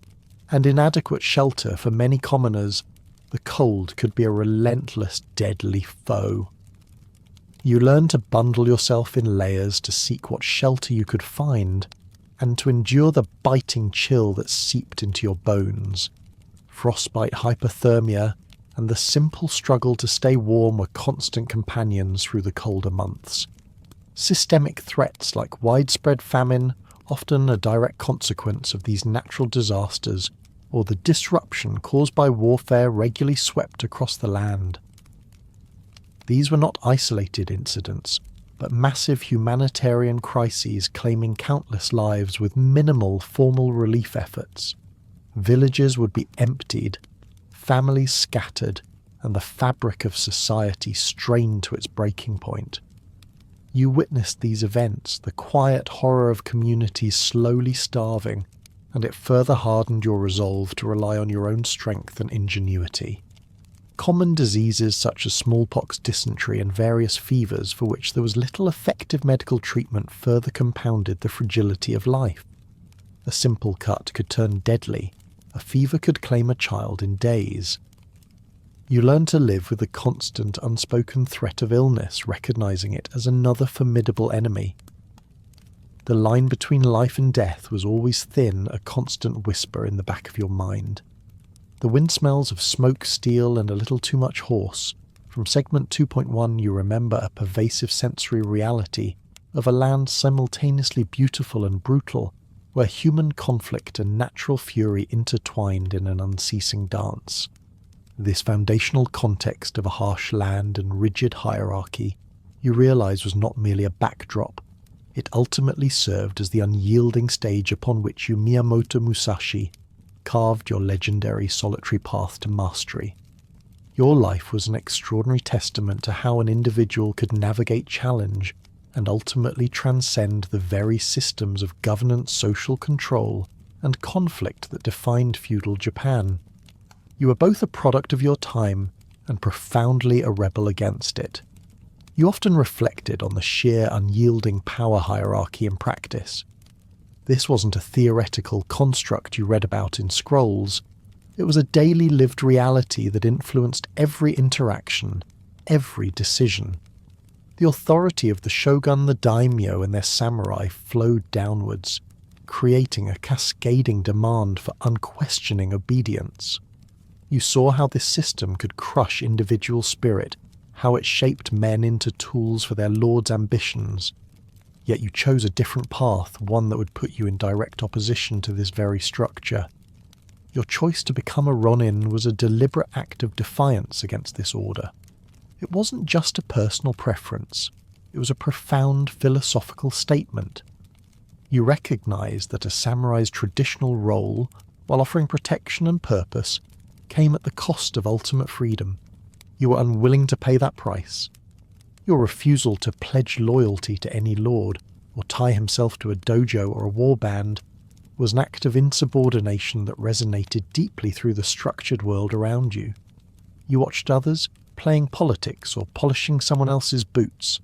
and inadequate shelter for many commoners, the cold could be a relentless, deadly foe. You learned to bundle yourself in layers to seek what shelter you could find, and to endure the biting chill that seeped into your bones. Frostbite, hypothermia, and the simple struggle to stay warm were constant companions through the colder months. Systemic threats like widespread famine, often a direct consequence of these natural disasters, or the disruption caused by warfare, regularly swept across the land. These were not isolated incidents, but massive humanitarian crises claiming countless lives with minimal formal relief efforts. Villages would be emptied, families scattered, and the fabric of society strained to its breaking point. You witnessed these events, the quiet horror of communities slowly starving, and it further hardened your resolve to rely on your own strength and ingenuity. Common diseases such as smallpox, dysentery, and various fevers for which there was little effective medical treatment further compounded the fragility of life. A simple cut could turn deadly. A fever could claim a child in days. You learn to live with the constant, unspoken threat of illness, recognizing it as another formidable enemy. The line between life and death was always thin, a constant whisper in the back of your mind. The wind smells of smoke, steel, and a little too much horse. From segment 2.1 you remember a pervasive sensory reality of a land simultaneously beautiful and brutal, where human conflict and natural fury intertwined in an unceasing dance. This foundational context of a harsh land and rigid hierarchy, you realize, was not merely a backdrop. It ultimately served as the unyielding stage upon which you, Miyamoto Musashi, carved your legendary solitary path to mastery. Your life was an extraordinary testament to how an individual could navigate challenge and ultimately transcend the very systems of governance, social control, and conflict that defined feudal Japan. You were both a product of your time and profoundly a rebel against it. You often reflected on the sheer unyielding power hierarchy in practice. This wasn't a theoretical construct you read about in scrolls. It was a daily lived reality that influenced every interaction, every decision. The authority of the shogun, the daimyo, and their samurai flowed downwards, creating a cascading demand for unquestioning obedience. You saw how this system could crush individual spirit, how it shaped men into tools for their lord's ambitions. Yet you chose a different path, one that would put you in direct opposition to this very structure. Your choice to become a Ronin was a deliberate act of defiance against this order. It wasn't just a personal preference, it was a profound philosophical statement. You recognized that a samurai's traditional role, while offering protection and purpose, came at the cost of ultimate freedom. You were unwilling to pay that price. Your refusal to pledge loyalty to any lord, or tie himself to a dojo or a warband, was an act of insubordination that resonated deeply through the structured world around you. You watched others playing politics or polishing someone else's boots,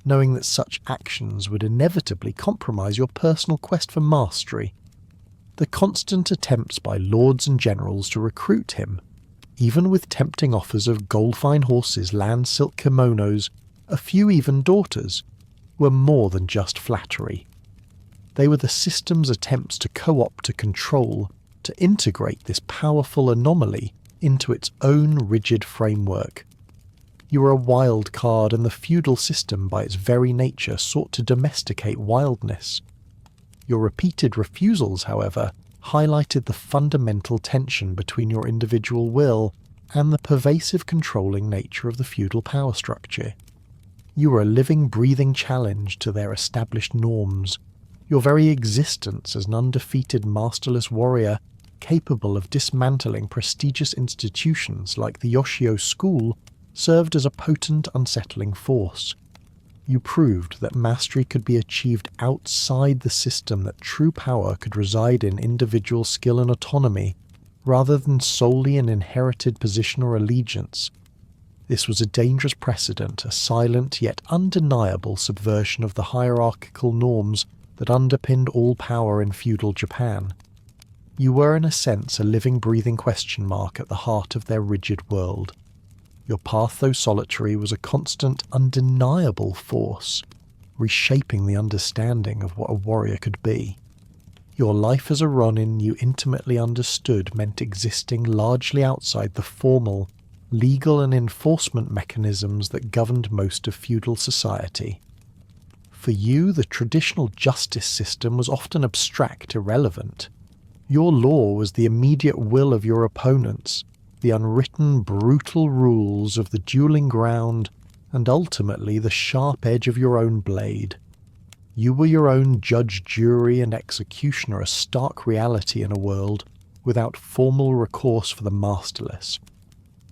knowing that such actions would inevitably compromise your personal quest for mastery. The constant attempts by lords and generals to recruit him, even with tempting offers of gold-fine horses, land silk kimonos, a few even daughters, were more than just flattery. They were the system's attempts to co-opt, to control, to integrate this powerful anomaly into its own rigid framework. You were a wild card, and the feudal system by its very nature sought to domesticate wildness. Your repeated refusals, however, highlighted the fundamental tension between your individual will and the pervasive controlling nature of the feudal power structure. You were a living, breathing challenge to their established norms. Your very existence as an undefeated, masterless warrior capable of dismantling prestigious institutions like the Yoshio school served as a potent, unsettling force. You proved that mastery could be achieved outside the system, that true power could reside in individual skill and autonomy, rather than solely an inherited position or allegiance. This was a dangerous precedent, a silent yet undeniable subversion of the hierarchical norms that underpinned all power in feudal Japan. You were in a sense a living, breathing question mark at the heart of their rigid world. Your path, though solitary, was a constant, undeniable force, reshaping the understanding of what a warrior could be. Your life as a Ronin, you intimately understood, meant existing largely outside the formal, legal and enforcement mechanisms that governed most of feudal society. For you, the traditional justice system was often abstract, irrelevant. Your law was the immediate will of your opponents, the unwritten, brutal rules of the dueling ground, and ultimately the sharp edge of your own blade. You were your own judge, jury, and executioner, a stark reality in a world without formal recourse for the masterless.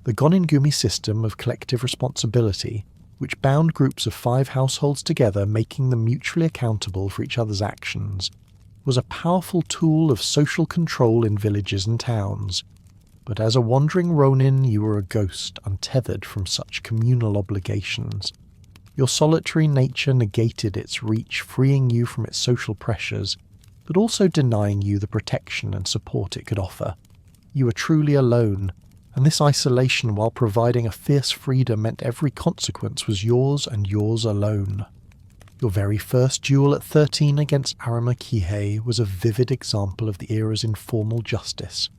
The Goningumi system of collective responsibility, which bound groups of 5 households together, making them mutually accountable for each other's actions, was a powerful tool of social control in villages and towns. But as a wandering Ronin, you were a ghost, untethered from such communal obligations. Your solitary nature negated its reach, freeing you from its social pressures, but also denying you the protection and support it could offer. You were truly alone, and this isolation, while providing a fierce freedom, meant every consequence was yours and yours alone. Your very first duel at 13 against Arima Kihei was a vivid example of the era's informal justice.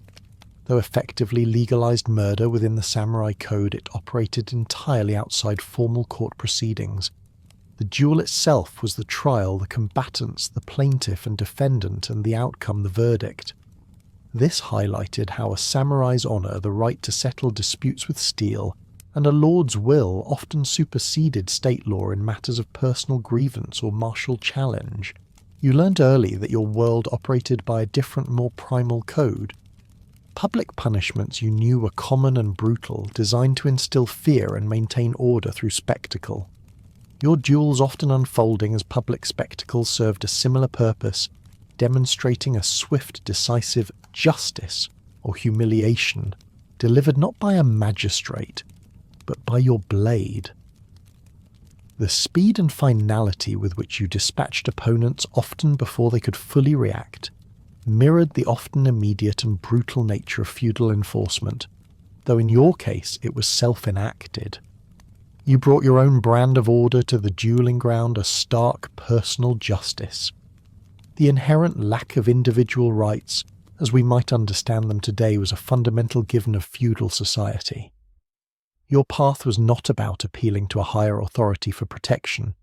Though effectively legalized murder within the samurai code, it operated entirely outside formal court proceedings. The duel itself was the trial, the combatants, the plaintiff and defendant, and the outcome, the verdict. This highlighted how a samurai's honor, the right to settle disputes with steel, and a lord's will often superseded state law in matters of personal grievance or martial challenge. You learned early that your world operated by a different, more primal code. Public punishments, you knew, were common and brutal, designed to instill fear and maintain order through spectacle. Your duels, often unfolding as public spectacles, served a similar purpose, demonstrating a swift, decisive justice or humiliation, delivered not by a magistrate, but by your blade. The speed and finality with which you dispatched opponents, often before they could fully react, mirrored the often immediate and brutal nature of feudal enforcement, though in your case it was self-enacted. You brought your own brand of order to the dueling ground, a stark personal justice. The inherent lack of individual rights, as we might understand them today, was a fundamental given of feudal society. Your path was not about appealing to a higher authority for protection.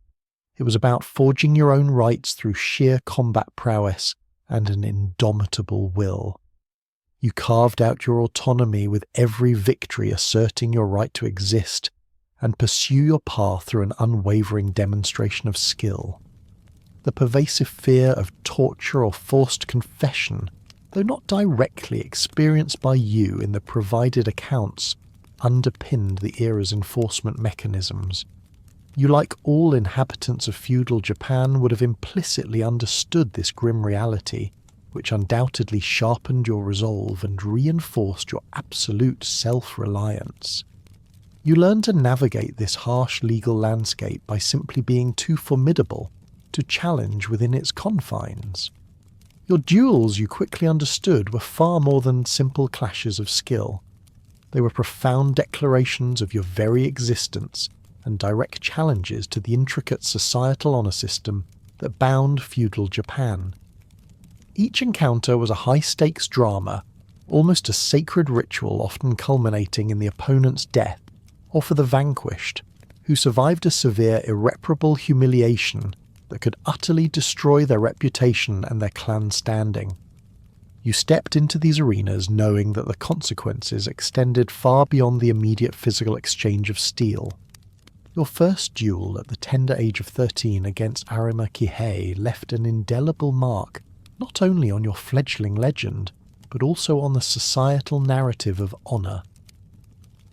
It was about forging your own rights through sheer combat prowess and an indomitable will. You carved out your autonomy, with every victory asserting your right to exist and pursue your path through an unwavering demonstration of skill. The pervasive fear of torture or forced confession, though not directly experienced by you in the provided accounts, underpinned the era's enforcement mechanisms. You, like all inhabitants of feudal Japan, would have implicitly understood this grim reality, which undoubtedly sharpened your resolve and reinforced your absolute self-reliance. You learned to navigate this harsh legal landscape by simply being too formidable to challenge within its confines. Your duels, you quickly understood, were far more than simple clashes of skill. They were profound declarations of your very existence and direct challenges to the intricate societal honour system that bound feudal Japan. Each encounter was a high-stakes drama, almost a sacred ritual, often culminating in the opponent's death, or for the vanquished, who survived a severe, irreparable humiliation that could utterly destroy their reputation and their clan standing. You stepped into these arenas knowing that the consequences extended far beyond the immediate physical exchange of steel. Your first duel at the tender age of 13 against Arima Kihei left an indelible mark not only on your fledgling legend, but also on the societal narrative of honour.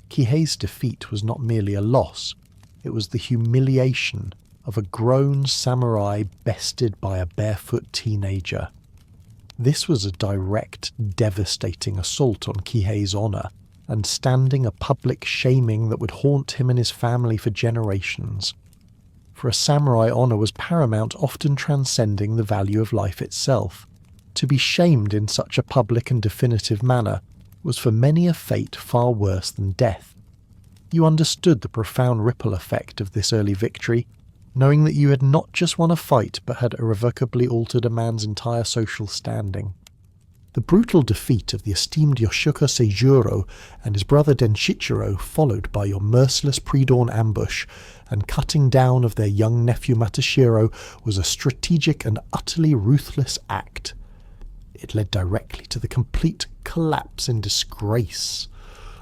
Kihei's defeat was not merely a loss, it was the humiliation of a grown samurai bested by a barefoot teenager. This was a direct, devastating assault on Kihei's honour, and standing a public shaming that would haunt him and his family for generations. For a samurai, honour was paramount, often transcending the value of life itself. To be shamed in such a public and definitive manner was for many a fate far worse than death. You understood the profound ripple effect of this early victory, knowing that you had not just won a fight but had irrevocably altered a man's entire social standing. The brutal defeat of the esteemed Yoshiko Seijuro and his brother Denshichiro, followed by your merciless pre-dawn ambush and cutting down of their young nephew Matashiro, was a strategic and utterly ruthless act. It led directly to the complete collapse and disgrace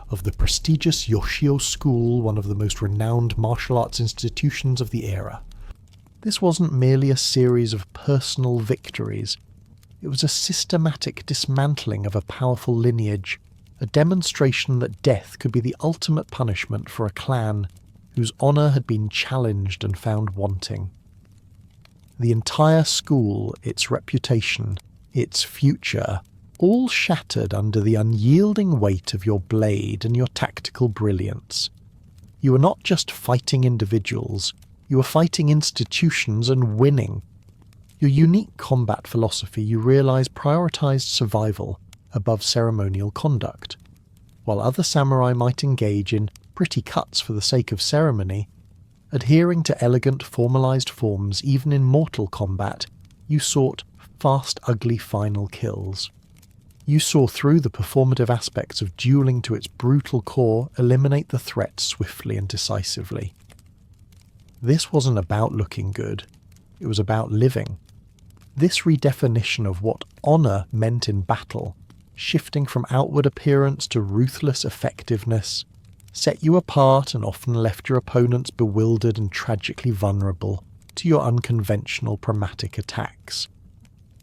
of the prestigious Yoshio School, one of the most renowned martial arts institutions of the era. This wasn't merely a series of personal victories. It was a systematic dismantling of a powerful lineage, a demonstration that death could be the ultimate punishment for a clan whose honour had been challenged and found wanting. The entire school, its reputation, its future, all shattered under the unyielding weight of your blade and your tactical brilliance. You were not just fighting individuals, you were fighting institutions and winning. Your unique combat philosophy, you realise, prioritised survival above ceremonial conduct. While other samurai might engage in pretty cuts for the sake of ceremony, adhering to elegant formalised forms even in mortal combat, you sought fast, ugly final kills. You saw through the performative aspects of duelling to its brutal core, eliminate the threat swiftly and decisively. This wasn't about looking good, it was about living. This redefinition of what honour meant in battle, shifting from outward appearance to ruthless effectiveness, set you apart and often left your opponents bewildered and tragically vulnerable to your unconventional pragmatic attacks.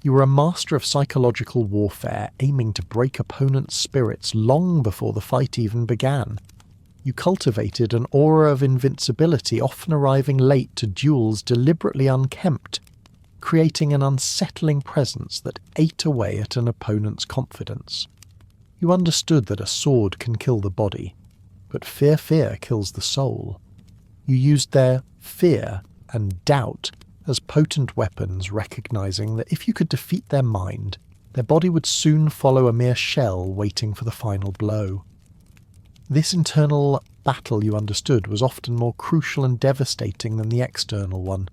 You were a master of psychological warfare, aiming to break opponents' spirits long before the fight even began. You cultivated an aura of invincibility, often arriving late to duels deliberately unkempt, creating an unsettling presence that ate away at an opponent's confidence. You understood that a sword can kill the body, but fear kills the soul. You used their fear and doubt as potent weapons, recognizing that if you could defeat their mind, their body would soon follow a mere shell waiting for the final blow. This internal battle, you understood, was often more crucial and devastating than the external one.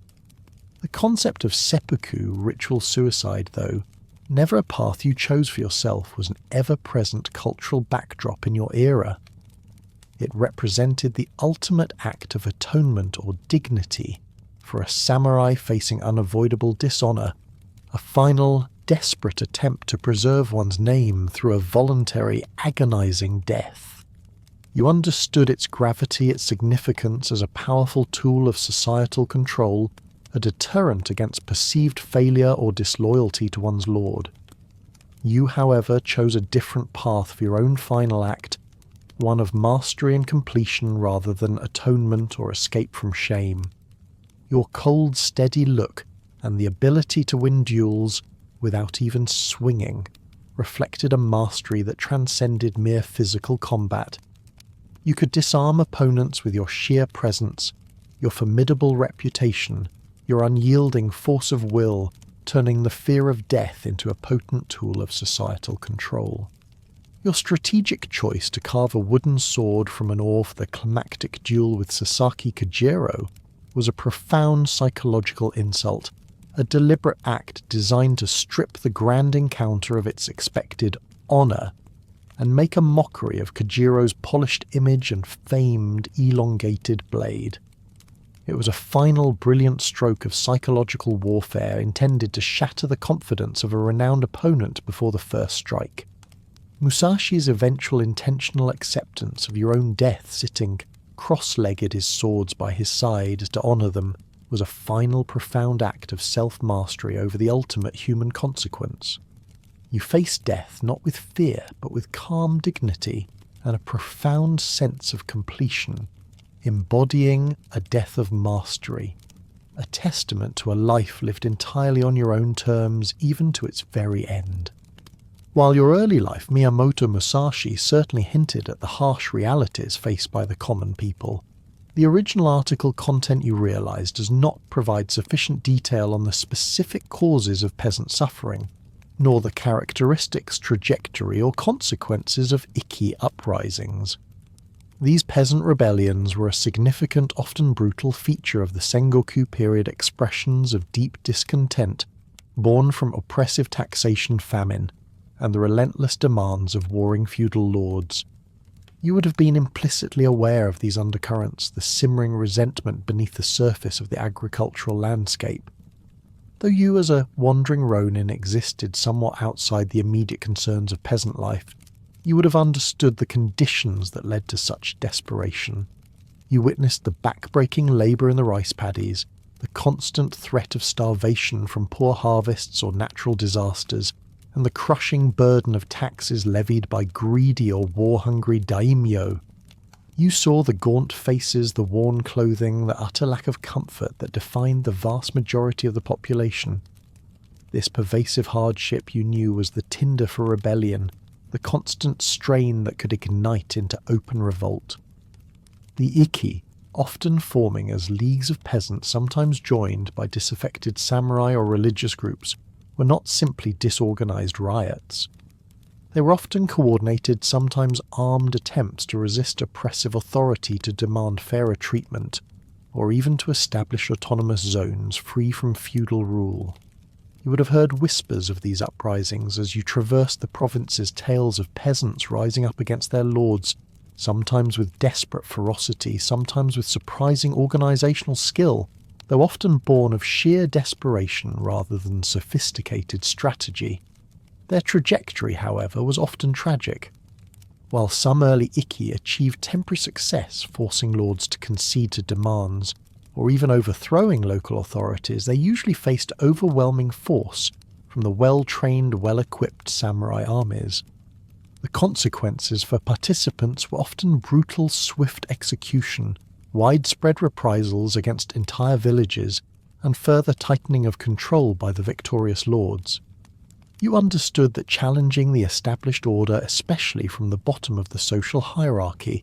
The concept of seppuku, ritual suicide, though, never a path you chose for yourself, was an ever-present cultural backdrop in your era. It represented the ultimate act of atonement or dignity for a samurai facing unavoidable dishonour, a final, desperate attempt to preserve one's name through a voluntary, agonizing death. You understood its gravity, its significance as a powerful tool of societal control, a deterrent against perceived failure or disloyalty to one's lord. You, however, chose a different path for your own final act, one of mastery and completion rather than atonement or escape from shame. Your cold, steady look and the ability to win duels without even swinging reflected a mastery that transcended mere physical combat. You could disarm opponents with your sheer presence, your formidable reputation, your unyielding force of will, turning the fear of death into a potent tool of societal control. Your strategic choice to carve a wooden sword from an ore for the climactic duel with Sasaki Kajiro was a profound psychological insult, a deliberate act designed to strip the grand encounter of its expected honor and make a mockery of Kajiro's polished image and famed elongated blade. It was a final brilliant stroke of psychological warfare intended to shatter the confidence of a renowned opponent before the first strike. Musashi's eventual intentional acceptance of your own death sitting cross-legged his swords by his side to honour them was a final profound act of self-mastery over the ultimate human consequence. You faced death not with fear but with calm dignity and a profound sense of completion, embodying a death of mastery, a testament to a life lived entirely on your own terms even to its very end. While your early life, Miyamoto Musashi certainly hinted at the harsh realities faced by the common people, the original article content you realise does not provide sufficient detail on the specific causes of peasant suffering, nor the characteristics, trajectory or consequences of Ikki uprisings. These peasant rebellions were a significant, often brutal feature of the Sengoku period expressions of deep discontent born from oppressive taxation, famine, and the relentless demands of warring feudal lords. You would have been implicitly aware of these undercurrents, the simmering resentment beneath the surface of the agricultural landscape. Though you as a wandering Ronin existed somewhat outside the immediate concerns of peasant life, you would have understood the conditions that led to such desperation. You witnessed the back-breaking labour in the rice paddies, the constant threat of starvation from poor harvests or natural disasters, and the crushing burden of taxes levied by greedy or war-hungry daimyo. You saw the gaunt faces, the worn clothing, the utter lack of comfort that defined the vast majority of the population. This pervasive hardship you knew was the tinder for rebellion, the constant strain that could ignite into open revolt. The Ikki, often forming as leagues of peasants sometimes joined by disaffected samurai or religious groups, were not simply disorganized riots. They were often coordinated, sometimes armed attempts to resist oppressive authority, to demand fairer treatment, or even to establish autonomous zones free from feudal rule. You would have heard whispers of these uprisings as you traversed the province's tales of peasants rising up against their lords, sometimes with desperate ferocity, sometimes with surprising organizational skill, though often born of sheer desperation rather than sophisticated strategy. Their trajectory, however, was often tragic. While some early Ikki achieved temporary success, forcing lords to concede to demands, or even overthrowing local authorities, they usually faced overwhelming force from the well-trained, well-equipped samurai armies. The consequences for participants were often brutal, swift execution, widespread reprisals against entire villages, and further tightening of control by the victorious lords. You understood that challenging the established order, especially from the bottom of the social hierarchy,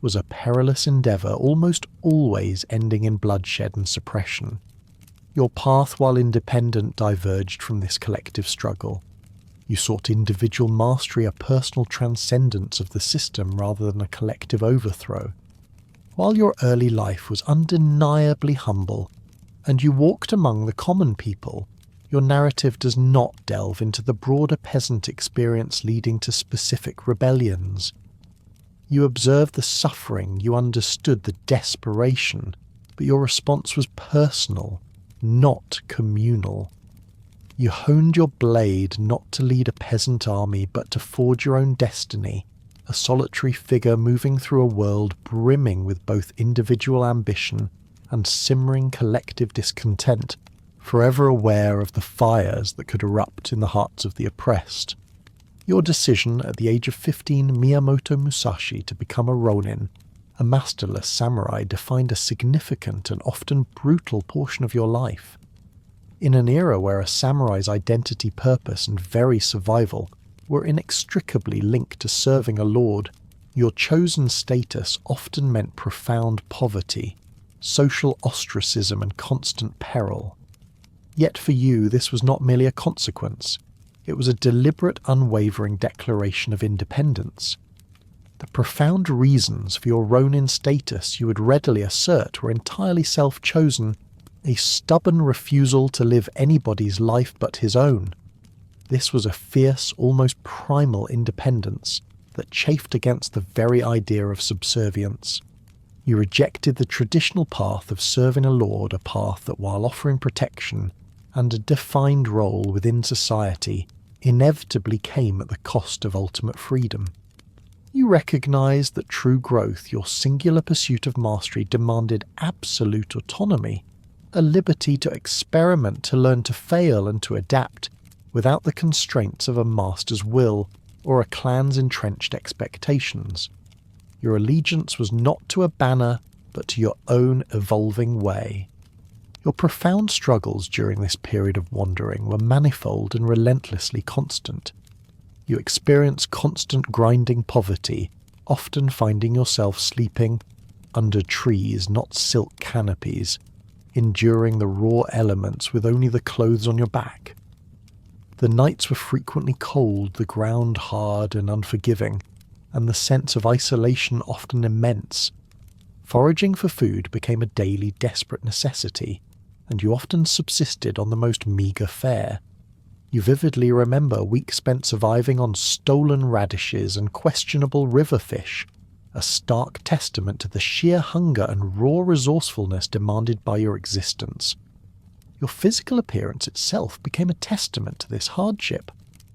was a perilous endeavour, almost always ending in bloodshed and suppression. Your path, while independent, diverged from this collective struggle. You sought individual mastery, a personal transcendence of the system rather than a collective overthrow. While your early life was undeniably humble, and you walked among the common people, your narrative does not delve into the broader peasant experience leading to specific rebellions. You observed the suffering, you understood the desperation, but your response was personal, not communal. You honed your blade not to lead a peasant army but to forge your own destiny, a solitary figure moving through a world brimming with both individual ambition and simmering collective discontent, forever aware of the fires that could erupt in the hearts of the oppressed. Your decision at the age of 15 Miyamoto Musashi to become a Ronin, a masterless samurai, defined a significant and often brutal portion of your life. In an era where a samurai's identity, purpose, and very survival were inextricably linked to serving a lord, your chosen status often meant profound poverty, social ostracism, and constant peril. Yet for you, this was not merely a consequence. It was a deliberate, unwavering declaration of independence. The profound reasons for your Ronin status you would readily assert were entirely self-chosen, a stubborn refusal to live anybody's life but his own. This was a fierce, almost primal independence that chafed against the very idea of subservience. You rejected the traditional path of serving a lord, a path that, while offering protection and a defined role within society, inevitably came at the cost of ultimate freedom. You recognized that true growth, your singular pursuit of mastery, demanded absolute autonomy, a liberty to experiment, to learn, to fail, and to adapt, without the constraints of a master's will or a clan's entrenched expectations. Your allegiance was not to a banner, but to your own evolving way. Your profound struggles during this period of wandering were manifold and relentlessly constant. You experienced constant grinding poverty, often finding yourself sleeping under trees, not silk canopies, enduring the raw elements with only the clothes on your back. The nights were frequently cold, the ground hard and unforgiving, and the sense of isolation often immense. Foraging for food became a daily desperate necessity, and you often subsisted on the most meagre fare. You vividly remember weeks spent surviving on stolen radishes and questionable river fish, a stark testament to the sheer hunger and raw resourcefulness demanded by your existence. Your physical appearance itself became a testament to this hardship,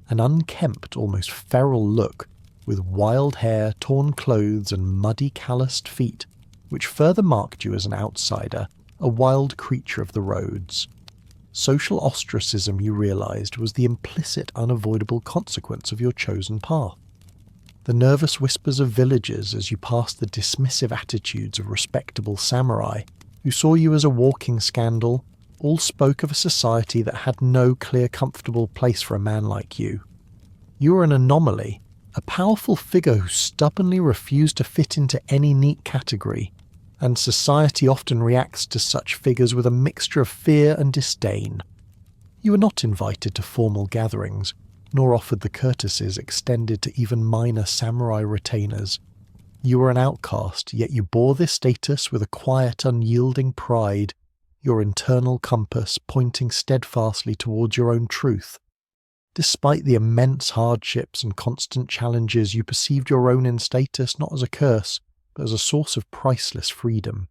an unkempt, almost feral look, with wild hair, torn clothes, and muddy, calloused feet, which further marked you as an outsider, a wild creature of the roads. Social ostracism, you realized, was the implicit, unavoidable consequence of your chosen path. The nervous whispers of villagers as you passed the dismissive attitudes of respectable samurai, who saw you as a walking scandal, all spoke of a society that had no clear, comfortable place for a man like you. You were an anomaly, a powerful figure who stubbornly refused to fit into any neat category, and society often reacts to such figures with a mixture of fear and disdain. You were not invited to formal gatherings, nor offered the courtesies extended to even minor samurai retainers. You were an outcast, yet you bore this status with a quiet, unyielding pride, your internal compass pointing steadfastly towards your own truth. Despite the immense hardships and constant challenges, you perceived your Ronin status not as a curse, but as a source of priceless freedom.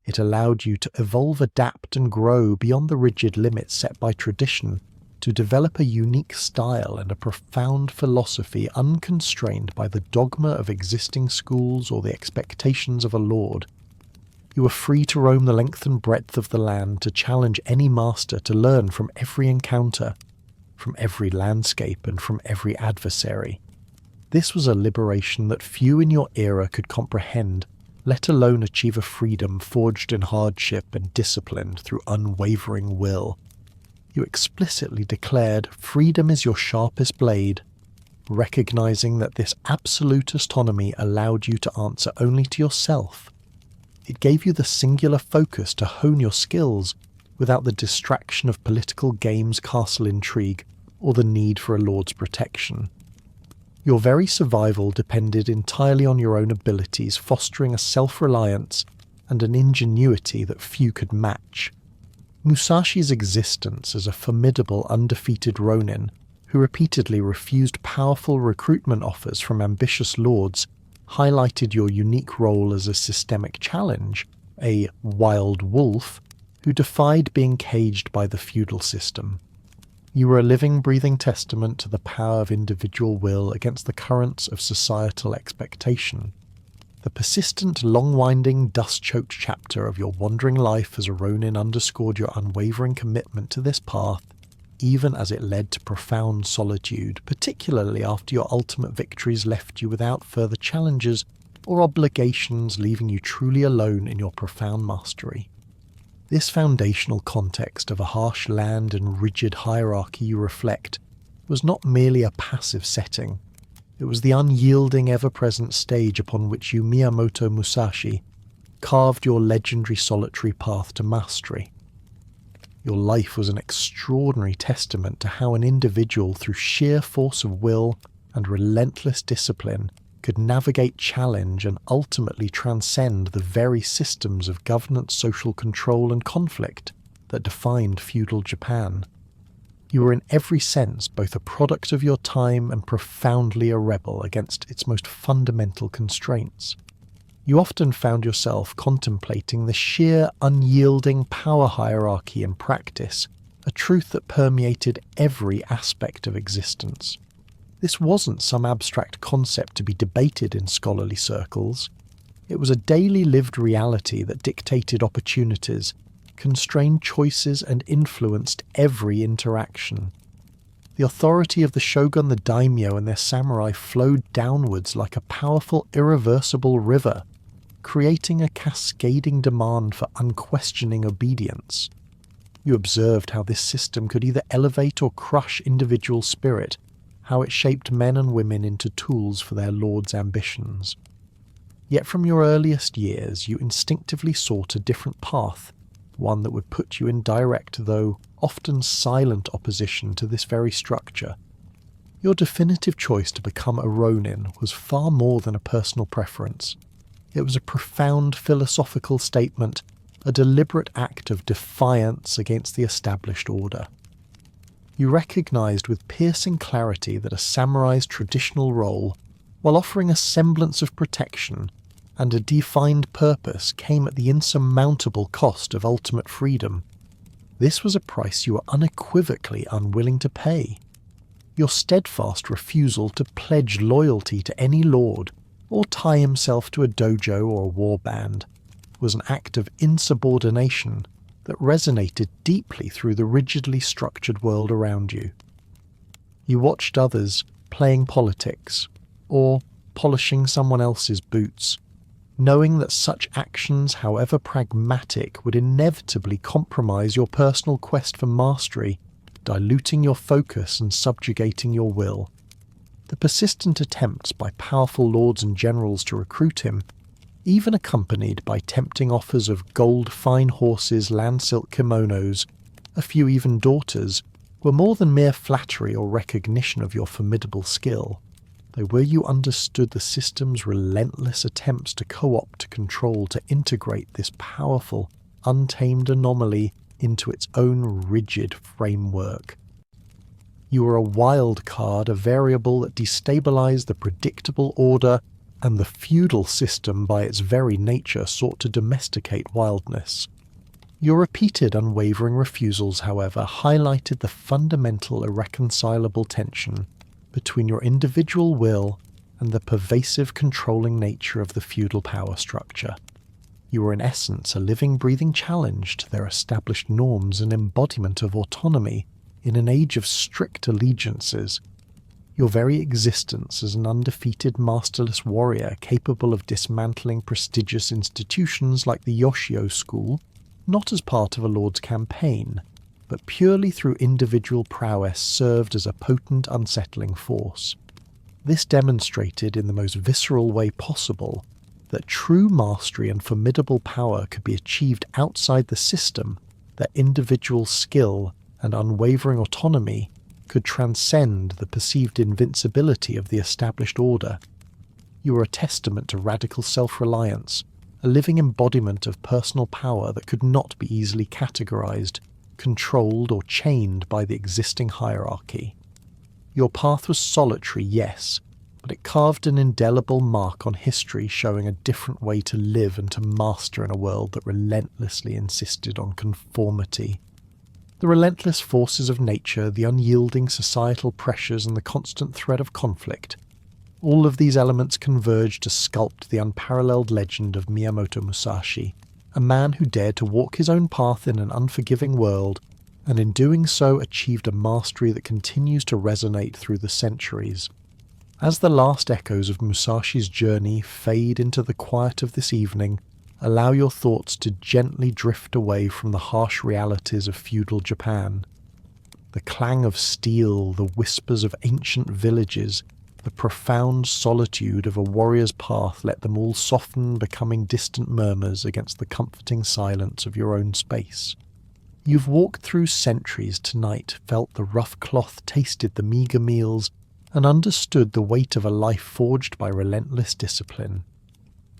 It allowed you to evolve, adapt, and grow beyond the rigid limits set by tradition, to develop a unique style and a profound philosophy unconstrained by the dogma of existing schools or the expectations of a lord. You were free to roam the length and breadth of the land, to challenge any master, to learn from every encounter, from every landscape, and from every adversary. This was a liberation that few in your era could comprehend, let alone achieve a freedom forged in hardship and disciplined through unwavering will. You explicitly declared freedom is your sharpest blade, recognizing that this absolute autonomy allowed you to answer only to yourself. It gave you the singular focus to hone your skills without the distraction of political games, castle intrigue, or the need for a lord's protection. Your very survival depended entirely on your own abilities, fostering a self-reliance and an ingenuity that few could match. Musashi's existence as a formidable, undefeated Ronin, who repeatedly refused powerful recruitment offers from ambitious lords, highlighted your unique role as a systemic challenge, a wild wolf who defied being caged by the feudal system. You were a living, breathing testament to the power of individual will against the currents of societal expectation. The persistent, long-winding, dust-choked chapter of your wandering life as a Ronin underscored your unwavering commitment to this path, even as it led to profound solitude, particularly after your ultimate victories left you without further challenges or obligations, leaving you truly alone in your profound mastery. This foundational context of a harsh land and rigid hierarchy you reflect was not merely a passive setting. It was the unyielding, ever-present stage upon which you, Miyamoto Musashi, carved your legendary solitary path to mastery. Your life was an extraordinary testament to how an individual, through sheer force of will and relentless discipline, could navigate challenge and ultimately transcend the very systems of governance, social control and conflict that defined feudal Japan. You were in every sense both a product of your time and profoundly a rebel against its most fundamental constraints. You often found yourself contemplating the sheer, unyielding power hierarchy in practice, a truth that permeated every aspect of existence. This wasn't some abstract concept to be debated in scholarly circles. It was a daily lived reality that dictated opportunities, constrained choices and influenced every interaction. The authority of the shogun, the daimyo, and their samurai flowed downwards like a powerful, irreversible river, creating a cascading demand for unquestioning obedience. You observed how this system could either elevate or crush individual spirit, how it shaped men and women into tools for their lord's ambitions. Yet from your earliest years you instinctively sought a different path, one that would put you in direct, though often silent, opposition to this very structure. Your definitive choice to become a Ronin was far more than a personal preference. It was a profound philosophical statement, a deliberate act of defiance against the established order. You recognized with piercing clarity that a samurai's traditional role, while offering a semblance of protection and a defined purpose, came at the insurmountable cost of ultimate freedom. This was a price you were unequivocally unwilling to pay. Your steadfast refusal to pledge loyalty to any lord or tie himself to a dojo or a war band was an act of insubordination that resonated deeply through the rigidly structured world around you. You watched others playing politics or polishing someone else's boots, knowing that such actions, however pragmatic, would inevitably compromise your personal quest for mastery, diluting your focus and subjugating your will. The persistent attempts by powerful lords and generals to recruit him, even accompanied by tempting offers of gold, fine horses, land silk kimonos, a few even daughters, were more than mere flattery or recognition of your formidable skill. They were you understood the system's relentless attempts to co-opt, to control, to integrate this powerful, untamed anomaly into its own rigid framework. You were a wild card, a variable that destabilized the predictable order, and the feudal system by its very nature sought to domesticate wildness. Your repeated unwavering refusals, however, highlighted the fundamental irreconcilable tension between your individual will and the pervasive controlling nature of the feudal power structure. You were in essence a living, breathing challenge to their established norms and embodiment of autonomy in an age of strict allegiances. Your very existence as an undefeated, masterless warrior capable of dismantling prestigious institutions like the Yoshio school, not as part of a lord's campaign, but purely through individual prowess, served as a potent, unsettling force. This demonstrated in the most visceral way possible that true mastery and formidable power could be achieved outside the system, that individual skill and unwavering autonomy could transcend the perceived invincibility of the established order. You were a testament to radical self-reliance, a living embodiment of personal power that could not be easily categorized, controlled or chained by the existing hierarchy. Your path was solitary, yes, but it carved an indelible mark on history, showing a different way to live and to master in a world that relentlessly insisted on conformity. The relentless forces of nature, the unyielding societal pressures, and the constant threat of conflict, all of these elements converge to sculpt the unparalleled legend of Miyamoto Musashi, a man who dared to walk his own path in an unforgiving world, and in doing so achieved a mastery that continues to resonate through the centuries. As the last echoes of Musashi's journey fade into the quiet of this evening, allow your thoughts to gently drift away from the harsh realities of feudal Japan. The clang of steel, the whispers of ancient villages, the profound solitude of a warrior's path, let them all soften, becoming distant murmurs against the comforting silence of your own space. You've walked through centuries tonight, felt the rough cloth, tasted the meagre meals, and understood the weight of a life forged by relentless discipline.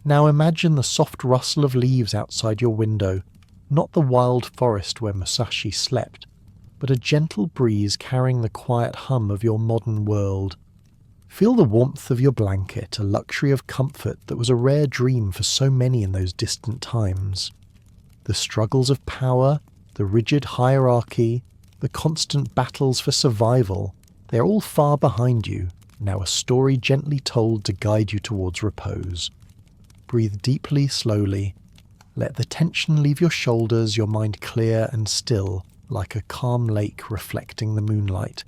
Now imagine the soft rustle of leaves outside your window, not the wild forest where Musashi slept, but a gentle breeze carrying the quiet hum of your modern world. Feel the warmth of your blanket, a luxury of comfort that was a rare dream for so many in those distant times. The struggles of power, the rigid hierarchy, the constant battles for survival, they're all far behind you, now a story gently told to guide you towards repose. Breathe deeply, slowly. Let the tension leave your shoulders, your mind clear and still, like a calm lake reflecting the moonlight.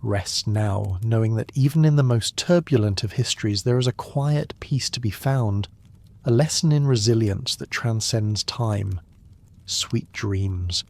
Rest now, knowing that even in the most turbulent of histories there is a quiet peace to be found, a lesson in resilience that transcends time. Sweet dreams.